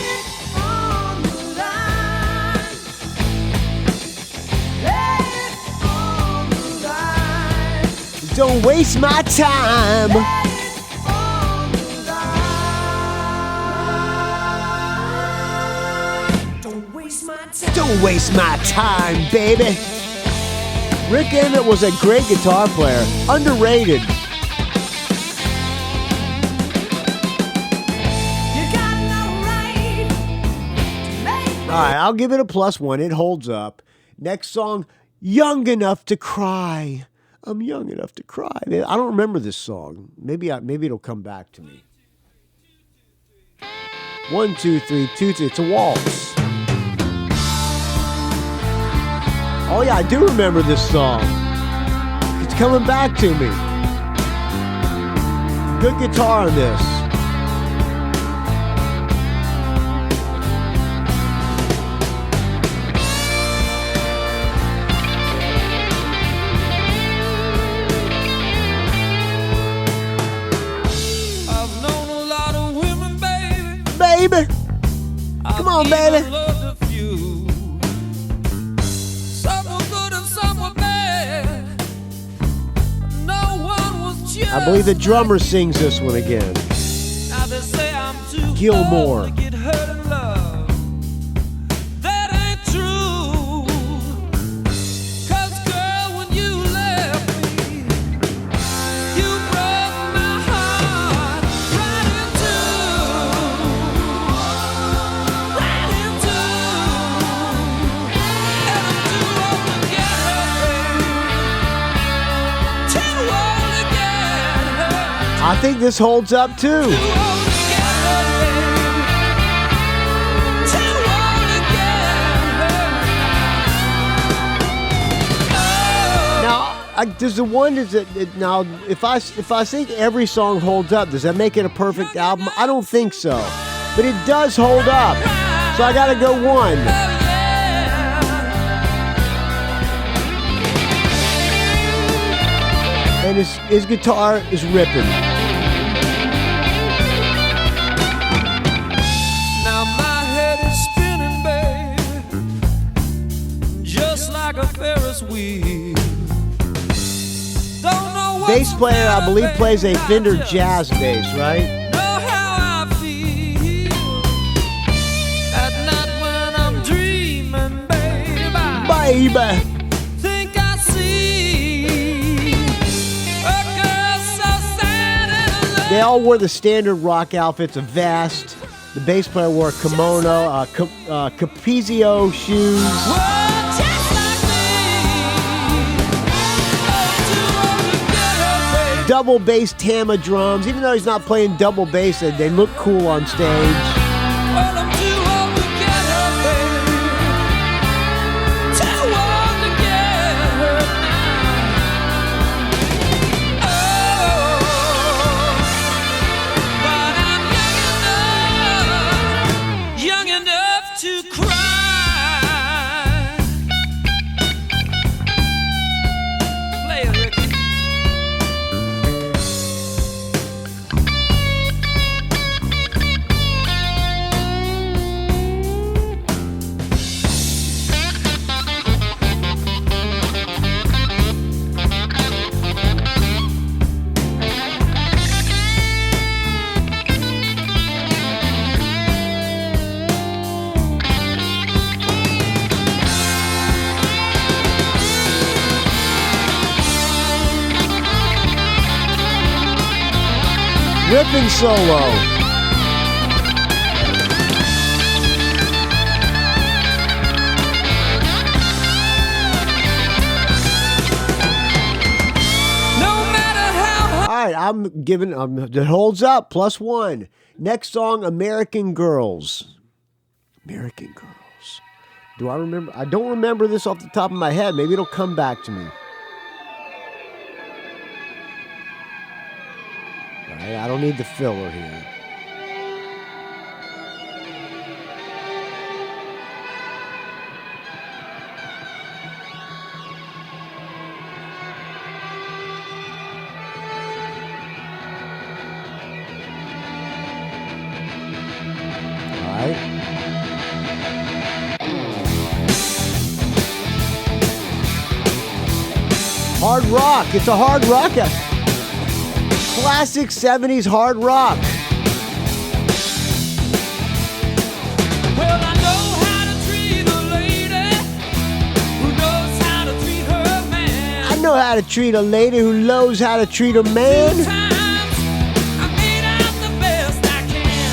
Don't waste my time. Don't waste my time, baby. Rick Emmett was a great guitar player. Underrated. Alright, I'll give it a +1. It holds up. Next song, Young Enough to Cry. I'm young enough to cry. I don't remember this song. Maybe it'll come back to me. 1, 2, 3, 2, 3. It's a waltz. Oh yeah, I do remember this song. It's coming back to me. Good guitar on this. I've known a lot of women, baby. Baby. Come on, baby. I believe the drummer sings this one again. Gilmore. I think this holds up too. Does the one now? If I think every song holds up, does that make it a perfect album? I don't think so, but it does hold up. So I got to go one. And his guitar is ripping. Now my head is spinning, babe, just like a Ferris wheel. Bass player, I believe, plays a Fender jazz bass, right? Know how I feel at night when I'm dreaming, baby. Think I see a girl so sad and alone. They all wore the standard rock outfits, a vest. The bass player wore a kimono, Capizio shoes. Double bass Tama drums. Even though he's not playing double bass, they look cool on stage. Well, I'm too old to get her, baby. Too old to get her now. Oh, but I'm young enough to cry. Play it, Ricky. Ripping solo. All right, I'm giving it holds up +1. Next song, American Girls. American Girls. Do I remember? I don't remember this off the top of my head. Maybe it'll come back to me. All right, I don't need the filler here. Hard rock. It's a hard rock. Classic 70s hard rock. Well, I know how to treat a lady who knows how to treat her man. I know how to treat a lady who knows how to treat a man. Sometimes I made out the best I can.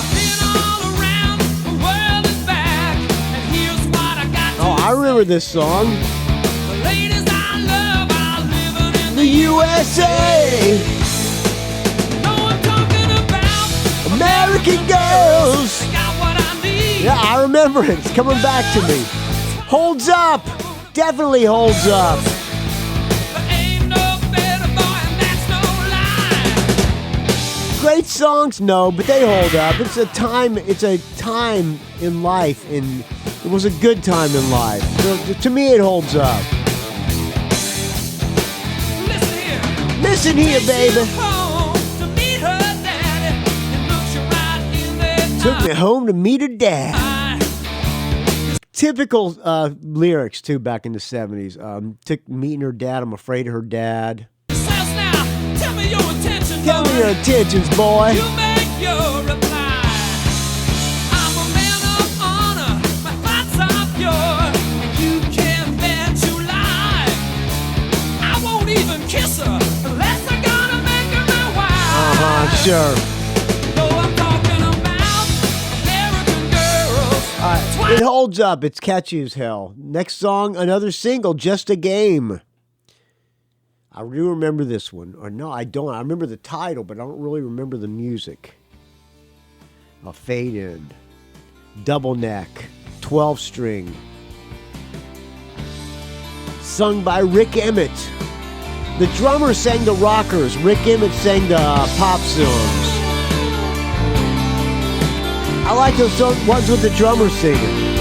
I've been all around, the world is back, and here's what I got to Oh, I remember this song. The ladies I love are living in The USA. know I'm talking about American Girls. They got what I need. Yeah, I remember it. It's coming back to me. Holds up. Definitely holds up. There ain't no better boy, and that's no lie. Great songs, no, but they hold up. It's a time in life, and it was a good time in life. So, to me, it holds up. Listen here. Listen here, baby. Home to meet her daddy. It looks you right in the Took me home to meet her dad. eye. Typical lyrics, too, back in the 70s. Took meeting her dad. I'm afraid of her dad. Says now, tell me your intentions, Tell me boy. your intentions, boy. You make your reply. I'm a man of honor. My thoughts are pure. And you can't bet you lie. I won't even kiss her unless I'm gonna make her my wife. Sure. No, I'm talking about American Girls. It holds up. It's catchy as hell. Next song, another single, Just a Game. I do remember this one. Or no, I don't. I remember the title, but I don't really remember the music. I'll fade in. Double neck. 12-string. Sung by Rick Emmett. The drummer sang the rockers. Rick Emmett sang the pop songs. I like those ones with the drummer singing.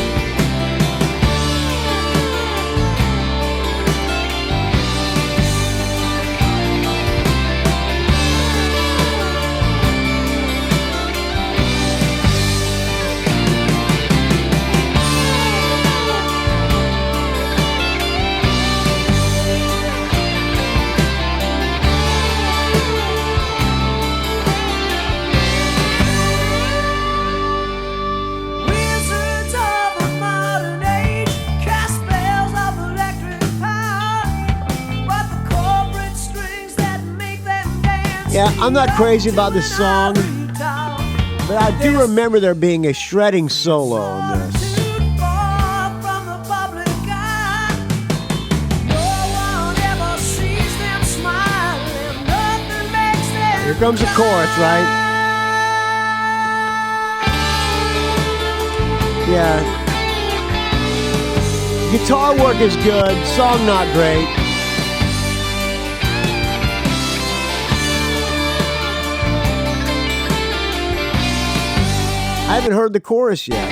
Wizards of a modern age cast spells of electric power, but the corporate strings that make them dance. Yeah, I'm not crazy about this song, but I do remember there being a shredding solo on this. Here comes the chorus, right? Yeah. Guitar work is good, song not great. I haven't heard the chorus yet.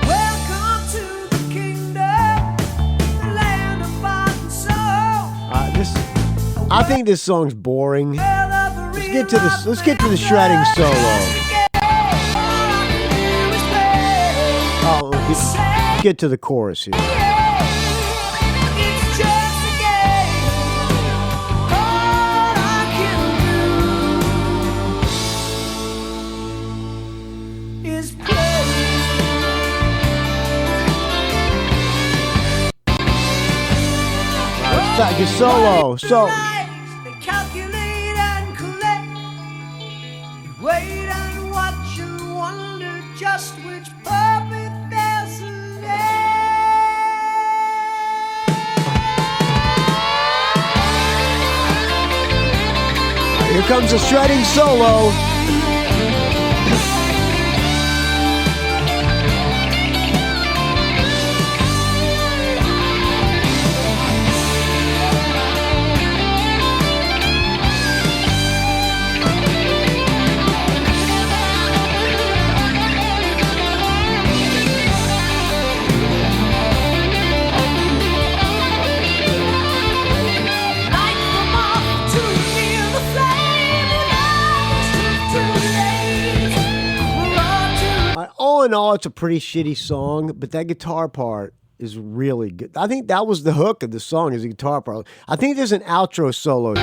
Welcome to the kingdom, the land of bought and sold. I think this song's boring. Let's get to the shredding solo. Oh, let's get to the chorus here. It's just a game. All I can do is play. It's like a solo. So They calculate and collect. Wait and watch and wonder just which puppet they'll select. here comes a shredding solo. Light them up to feel the flame. All in all, it's a pretty shitty song, but that guitar part is really good. I think that was the hook of the song, is the guitar part. I think there's an outro solo too.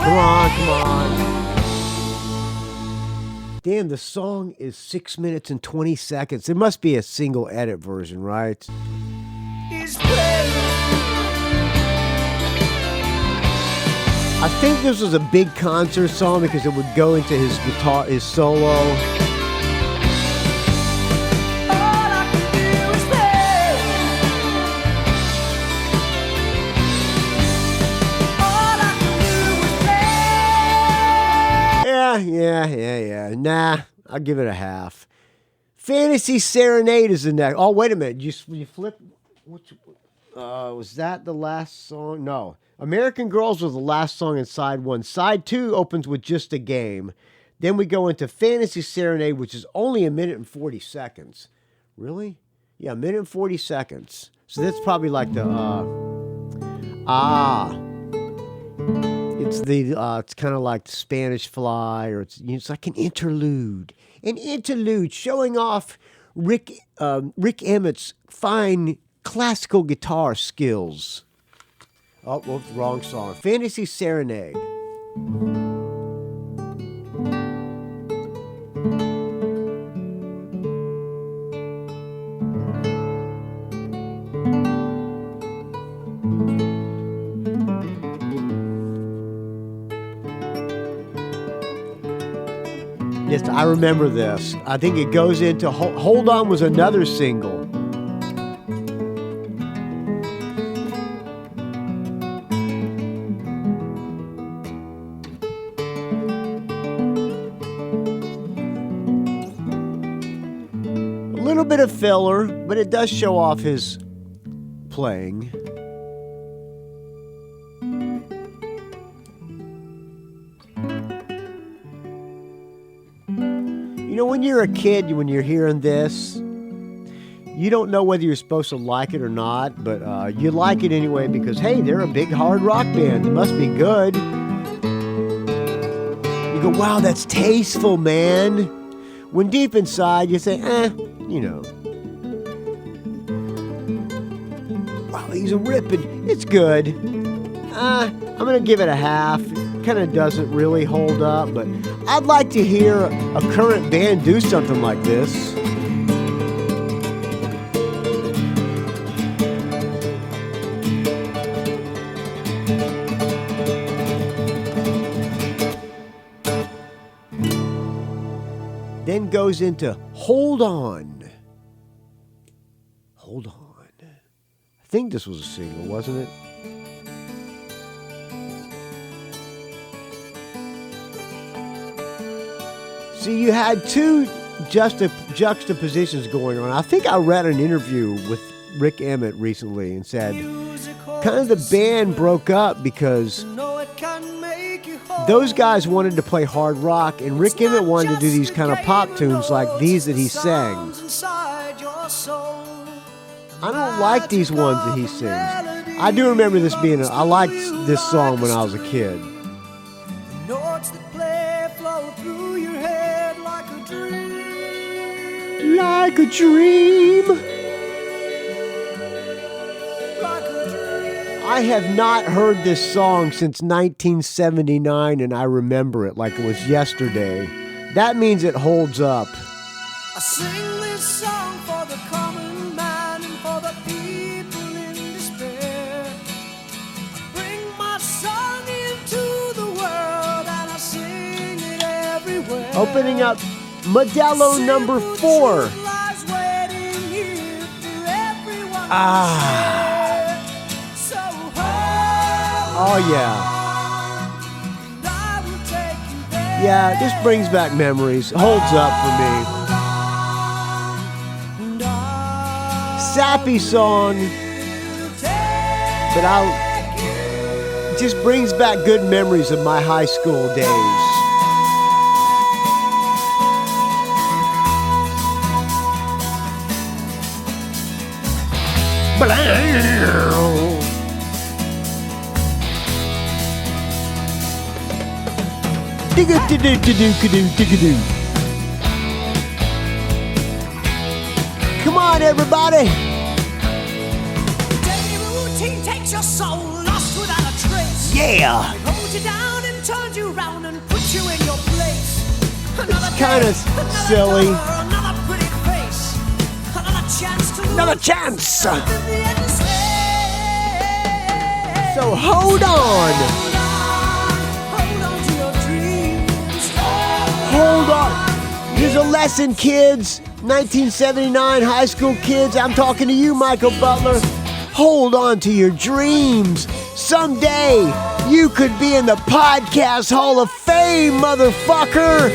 Come on. Damn, the song is 6 minutes and 20 seconds. There must be a single edit version, right? I think this was a big concert song because it would go into his guitar, his solo. Yeah. Nah, I'll give it a half. Fantasy Serenade is the next. Oh, wait a minute. You flip. Was that the last song? No. American Girls was the last song in side one. Side two opens with Just a Game. Then we go into Fantasy Serenade, which is only 1 minute and 40 seconds. Really? Yeah, 1 minute and 40 seconds. So that's probably like the it's kind of like the Spanish Fly, or it's like an interlude showing off Rick Emmett's fine classical guitar skills. Oh, whoops, wrong song. Fantasy Serenade. I remember this. I think it goes into Hold On was another single. A little bit of filler, but it does show off his playing. You know, when you're a kid, when you're hearing this, you don't know whether you're supposed to like it or not, but you like it anyway because, hey, they're a big hard rock band. It must be good. You go, wow, that's tasteful, man. When deep inside, you say, you know. Wow, he's a ripping. It's good. I'm going to give it a half. Kind of doesn't really hold up, but I'd like to hear a current band do something like this. Then goes into Hold On. Hold On. I think this was a single, wasn't it? See, you had two juxtapositions going on. I think I read an interview with Rick Emmett recently and said kind of the band broke up because those guys wanted to play hard rock and Rick Emmett wanted to do these kind of pop tunes like these that he sang. I don't like these ones that he sings. I do remember this being I liked this song when I was a kid. Like a dream. I have not heard this song since 1979 and I remember it like it was yesterday. That means it holds up. I sing this song for the common man and for the people in despair. I bring my song into the world and I sing it everywhere. Opening up Modelo number 4. Oh yeah. Yeah, this brings back memories. Holds up for me. Sappy song, but it just brings back good memories of my high school days. Come on, everybody! Daily routine takes your soul lost without a trace. Yeah! It holds you down and turns you round and puts you in your place. It's kind of silly. Another pretty face. Another chance to Another chance! So hold on! Hold on to your dreams. Hold on! Here's a lesson, kids. 1979 high school kids, I'm talking to you, Michael Butler. Hold on to your dreams. Someday, you could be in the Podcast Hall of Fame, motherfucker!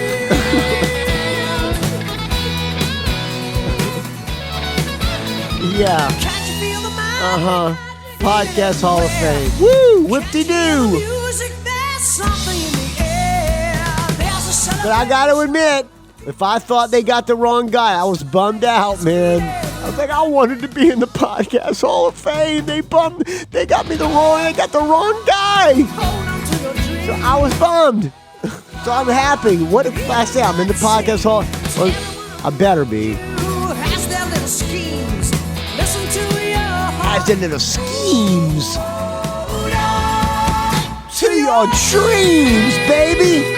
Yeah. Can't you feel the man? Uh-huh. Podcast Hall of Fame. Woo! Whip-de-doo! Music, there's something in the air. There's a But I gotta admit, if I thought they got the wrong guy, I was bummed out, man. I was like, I wanted to be in the Podcast Hall of Fame. They got me they got the wrong guy. So I was bummed. So I'm happy. What if I say I'm in the Podcast Hall? Well, I better be. Has their little schemes. Listen to your heart. As in little schemes. To your dreams, baby.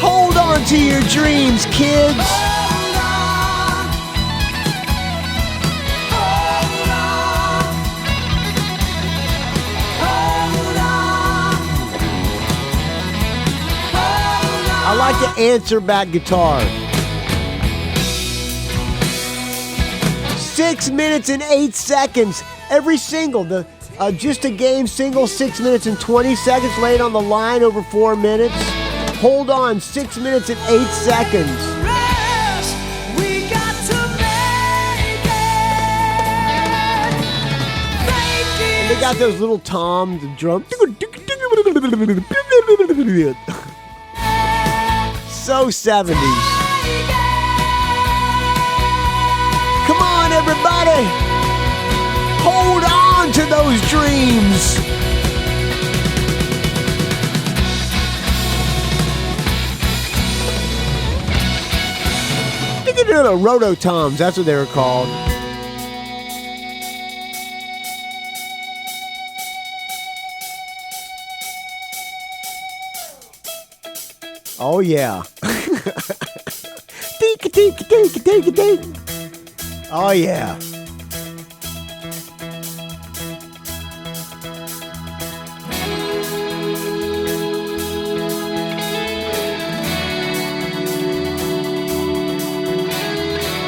Hold on to your dreams, kids. answer back guitar. 6 minutes and 8 seconds. Every single. The Just a Game single, 6 minutes and 20 seconds. Laid on the line over 4 minutes. Hold on, 6 minutes and 8 seconds. We got to make it. They got those little toms, the drum. So 70s. Come on, everybody. Hold on to those dreams. Rototoms, that's what they were called. Oh yeah. Oh yeah.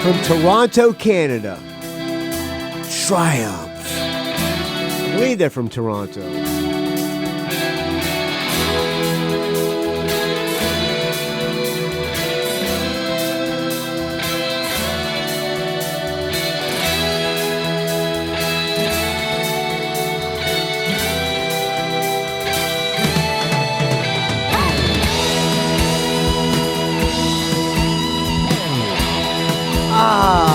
From Toronto, Canada, Triumph. I believe they're from Toronto.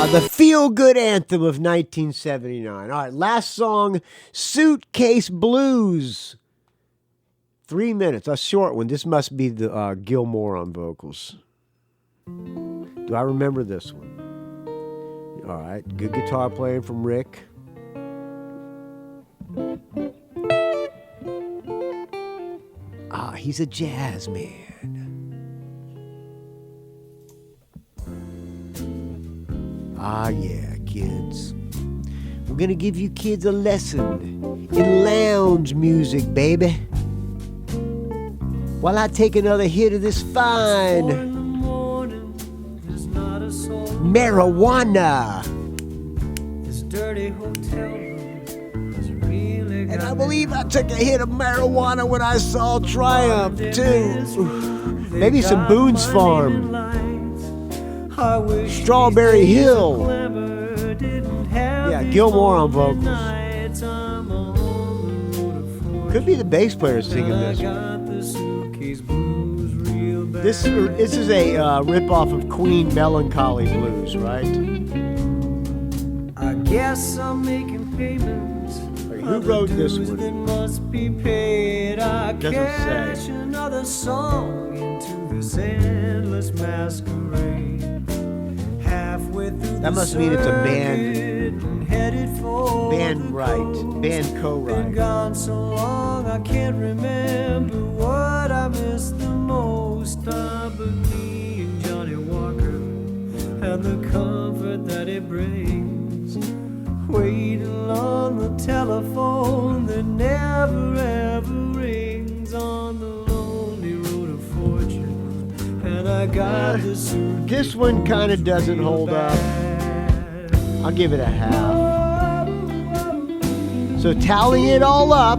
The feel-good anthem of 1979. All right, last song, Suitcase Blues. 3 minutes, a short one. This must be the Gilmore on vocals. Do I remember this one? All right, good guitar playing from Rick. He's a jazz man. Yeah, kids. We're gonna give you kids a lesson in lounge music, baby. While I take another hit of this fine marijuana. This dirty hotel room is really And I believe I took a hit of marijuana when I saw Triumph, too. Maybe some Boone's Farm. Strawberry Hill. Yeah, Gilmore on vocals. Could be the bass player singing this one. This is a rip-off of Queen Melancholy Blues, right? I guess I'm making payments. Who wrote this one? That must be paid. I Doesn't catch say. another song into this endless masquerade. Halfway through That must mean it's a band. headed for Band the right. coast. Band Been co-write. gone so long I can't remember what I miss the most. I believe in Johnny Walker and the comfort that it brings. Waiting on the telephone that never ever rings on the lonely road of fortune. And I got the suitcase. This one kind of doesn't hold up. I'll give it a half. So tally it all up.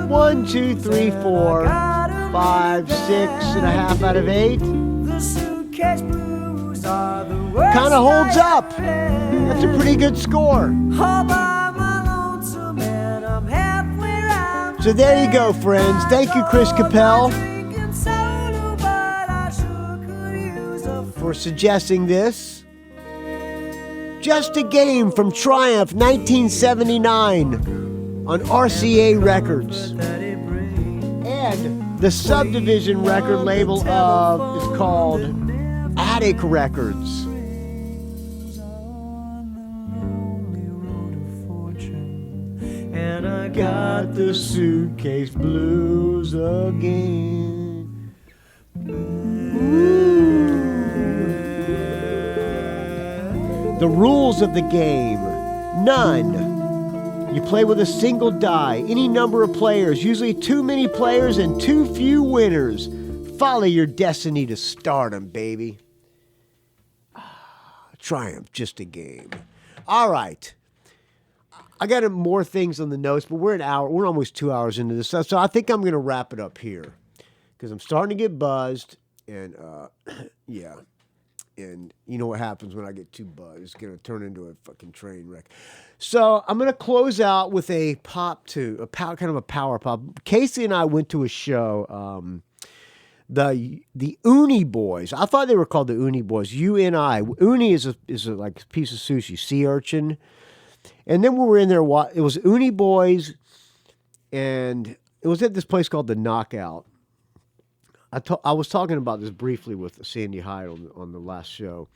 1, 2, 3, 4, 5, 6.5 out of 8. The suitcase blues are the worst. Kind of holds up. That's a pretty good score. All by my lonesome and I'm halfway round. So there you go, friends. Thank you, Chris Capel, Drinking soda, but I sure could use a for suggesting this. Just a Game from Triumph 1979 on RCA Records. And the Subdivision record label is called Attic Records. and I Got the suitcase blues again. The rules of the game. None. You play with a single die, any number of players, usually too many players and too few winners. Follow your destiny to stardom, baby. Triumph, just a game. All right. I got more things on the notes, but we're almost 2 hours into this stuff, so I think I'm going to wrap it up here because I'm starting to get buzzed, and yeah, and you know what happens when I get too buzzed? It's going to turn into a fucking train wreck. So I'm going to close out with a pop too, kind of a power pop. Casey and I went to a show. The Uni Boys. I thought they were called the Uni Boys. UNI. Uni is a like piece of sushi, sea urchin. And then we were in there. It was Uni Boys, and it was at this place called the Knockout. I was talking about this briefly with Sandy Hyde on the last show.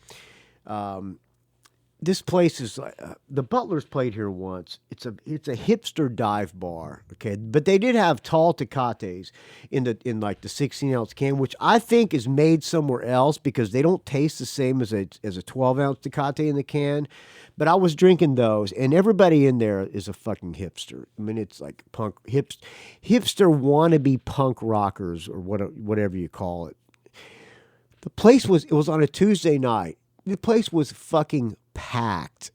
This place is like the Butlers played here once. It's a hipster dive bar, okay, but they did have tall Tecates in like the 16-ounce can, which I think is made somewhere else because they don't taste the same as a 12-ounce Tecate in the can. But I was drinking those, and everybody in there is a fucking hipster. I mean, it's like hipster wannabe punk rockers or whatever you call it. The place it was on a Tuesday night. The place was fucking packed.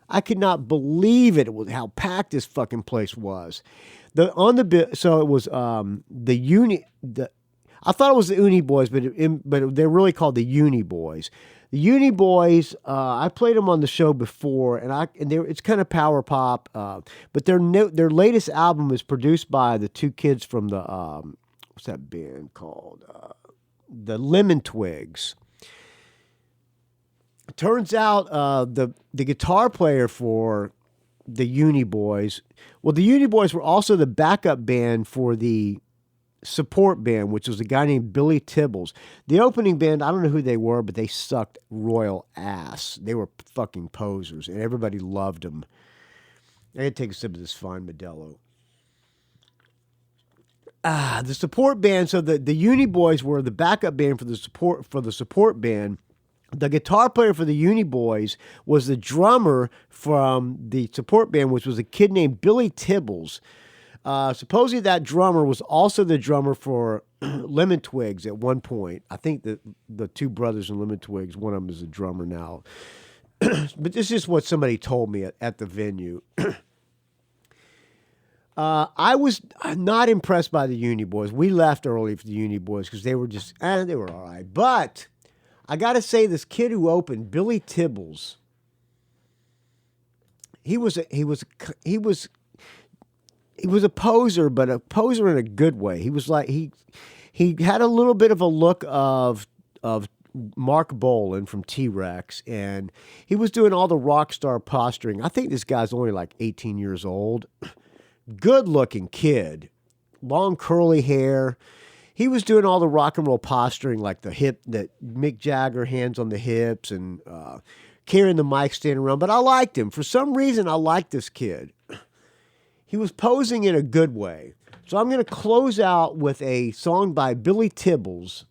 I could not believe it was how packed this fucking place was. So it was the Uni. I thought it was the Uni Boys, but they're really called the Uni Boys. The Uni Boys, I played them on the show before, it's kind of power pop. But their latest album is produced by the two kids from the what's that band called? The Lemon Twigs. It turns out the guitar player for the Uni Boys, well, the Uni Boys were also the backup band for the support band, which was a guy named Billy Tibbles. The opening band, I don't know who they were, but they sucked royal ass. They were fucking posers, and everybody loved them. I had to take a sip of this fine Modelo. The support band, so the Uni Boys were the backup band for the support band. The guitar player for the Uni Boys was the drummer from the support band, which was a kid named Billy Tibbles. Supposedly that drummer was also the drummer for Lemon Twigs at one point. I think that the two brothers in Lemon Twigs, one of them is a drummer now. But this is what somebody told me at the venue. I was not impressed by the Uni Boys. We left early for the Uni Boys because they were just, they were all right. But I got to say, this kid who opened, Billy Tibbles, he was a poser, but a poser in a good way. He was like he had a little bit of a look of Mark Bolan from T-Rex, and he was doing all the rock star posturing. I think this guy's only like 18 years old. Good looking kid, long curly hair. He was doing all the rock and roll posturing, like the Mick Jagger, hands on the hips, and carrying the mic standing around. But I liked him. For some reason, I liked this kid. He was posing in a good way. So I'm going to close out with a song by Billy Tibbles.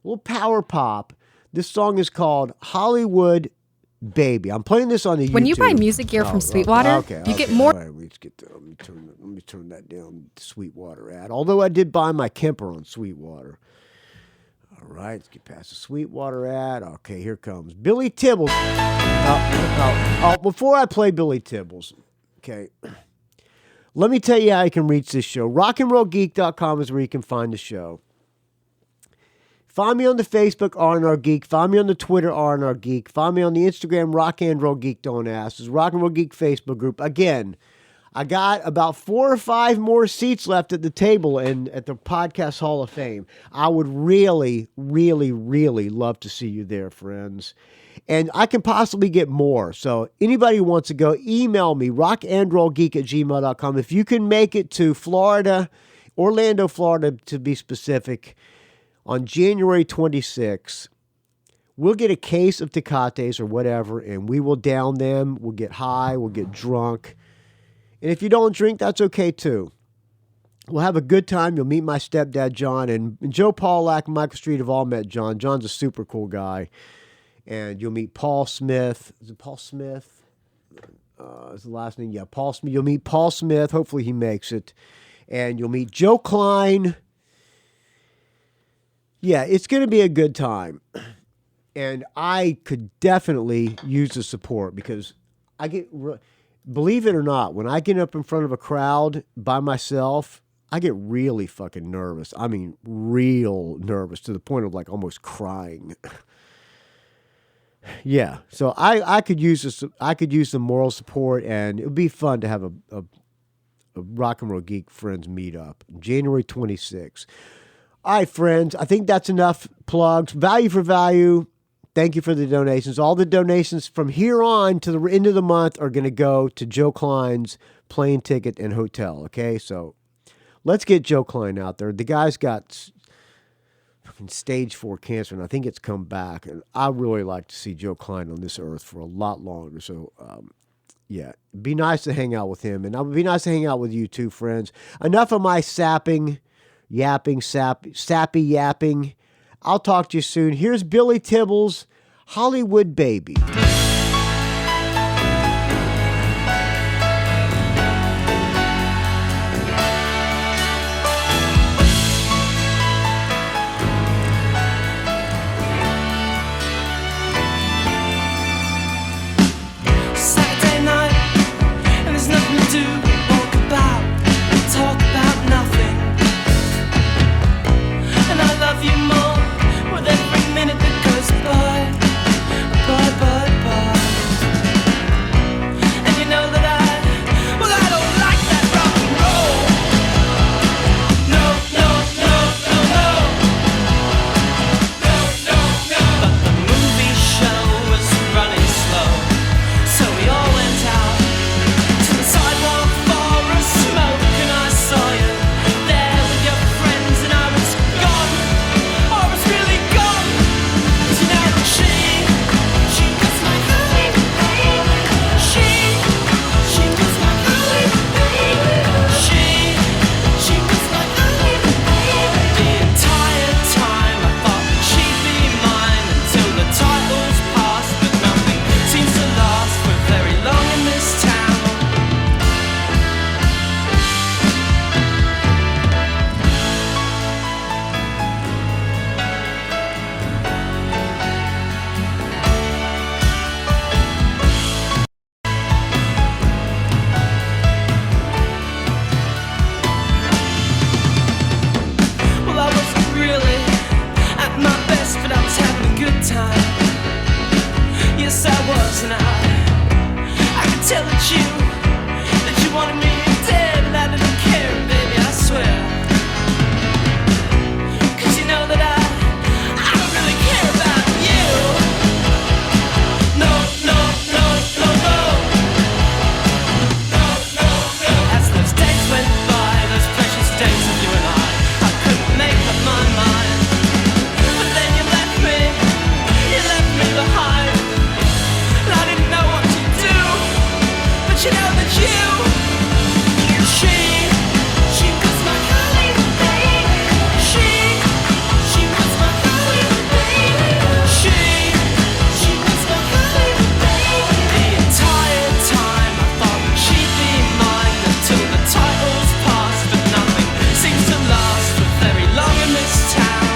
A little power pop. This song is called Hollywood Baby. I'm playing this on the YouTube. When you buy music gear from Sweetwater, you get more. All right, let me turn that down. Sweetwater ad. Although I did buy my Kemper on Sweetwater. All right, let's get past the Sweetwater ad. Okay, here comes Billy Tibbles. Before I play Billy Tibbles, okay, let me tell you how you can reach this show. rockandrollgeek.com is where you can find the show. Find me on the Facebook, R&R Geek. Find me on the Twitter, R&R Geek. Find me on the Instagram, Rock and Roll Geek Don't Ask. This is Rock and Roll Geek Facebook group. Again, I got about 4 or 5 more seats left at the table and at the Podcast Hall of Fame. I would really, really, really love to see you there, friends. And I can possibly get more. So anybody who wants to go, email me, rockandrollgeek@gmail.com. If you can make it to Florida, Orlando, Florida, to be specific, on January 26th, we'll get a case of Tecates or whatever, and we will down them. We'll get high. We'll get drunk. And if you don't drink, that's okay too. We'll have a good time. You'll meet my stepdad, John, and Joe Pawlak and Michael Street have all met John. John's a super cool guy. And you'll meet Paul Smith. Is it Paul Smith? Is the last name? Yeah, Paul Smith. You'll meet Paul Smith. Hopefully he makes it. And you'll meet Joe Klein. Yeah, it's going to be a good time. And I could definitely use the support because I get, believe it or not, when I get up in front of a crowd by myself, I get really fucking nervous. I mean, real nervous to the point of like almost crying. Yeah, so I could use this. I could use some moral support, and it would be fun to have a Rock and Roll Geek Friends meetup, January 26th. All right, friends, I think that's enough plugs. Value for value. Thank you for the donations. All the donations from here on to the end of the month are going to go to Joe Klein's plane ticket and hotel, okay? So let's get Joe Klein out there. The guy's got fucking stage 4 cancer, and I think it's come back. And I really like to see Joe Klein on this earth for a lot longer. So, yeah, be nice to hang out with him. And it would be nice to hang out with you too, friends. Enough of my sappy yapping. I'll talk to you soon. Here's Billy Tibble's Hollywood Baby. Saturday night, and there's nothing to do but walk about and talk about nothing. And I love you more with every minute that goes by. And you know that I don't like that rock and roll. No, no, no, no, no. No, no, no. But the movie show was running slow, so we all went out to the sidewalk for a smoke. And I saw you there with your friends, and I was gone. I was really gone. 'Cause you know that she was my Hollywood baby. She was my Hollywood baby. She was my Hollywood baby. The entire time I thought that she'd be mine until the titles passed, but nothing seems to last for very long in this town. Well, I wasn't really at my best, but I was having a good time. Yes, I was, and I could tell that you wanted me dead, and I didn't care, baby, I swear. 'Cause you know that I don't really care about you. No, no, no, no, no. No, no, no. As those days went by, those precious days of you and I couldn't make up my mind. But then you left me behind. And I didn't know what to do. But you know that she was my Hollywood baby. She was my Hollywood baby. She was my Hollywood baby. The entire time I thought that she'd be mine until the titles passed, but nothing seems to last for very long in this town.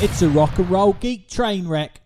It's a rock and roll geek train wreck.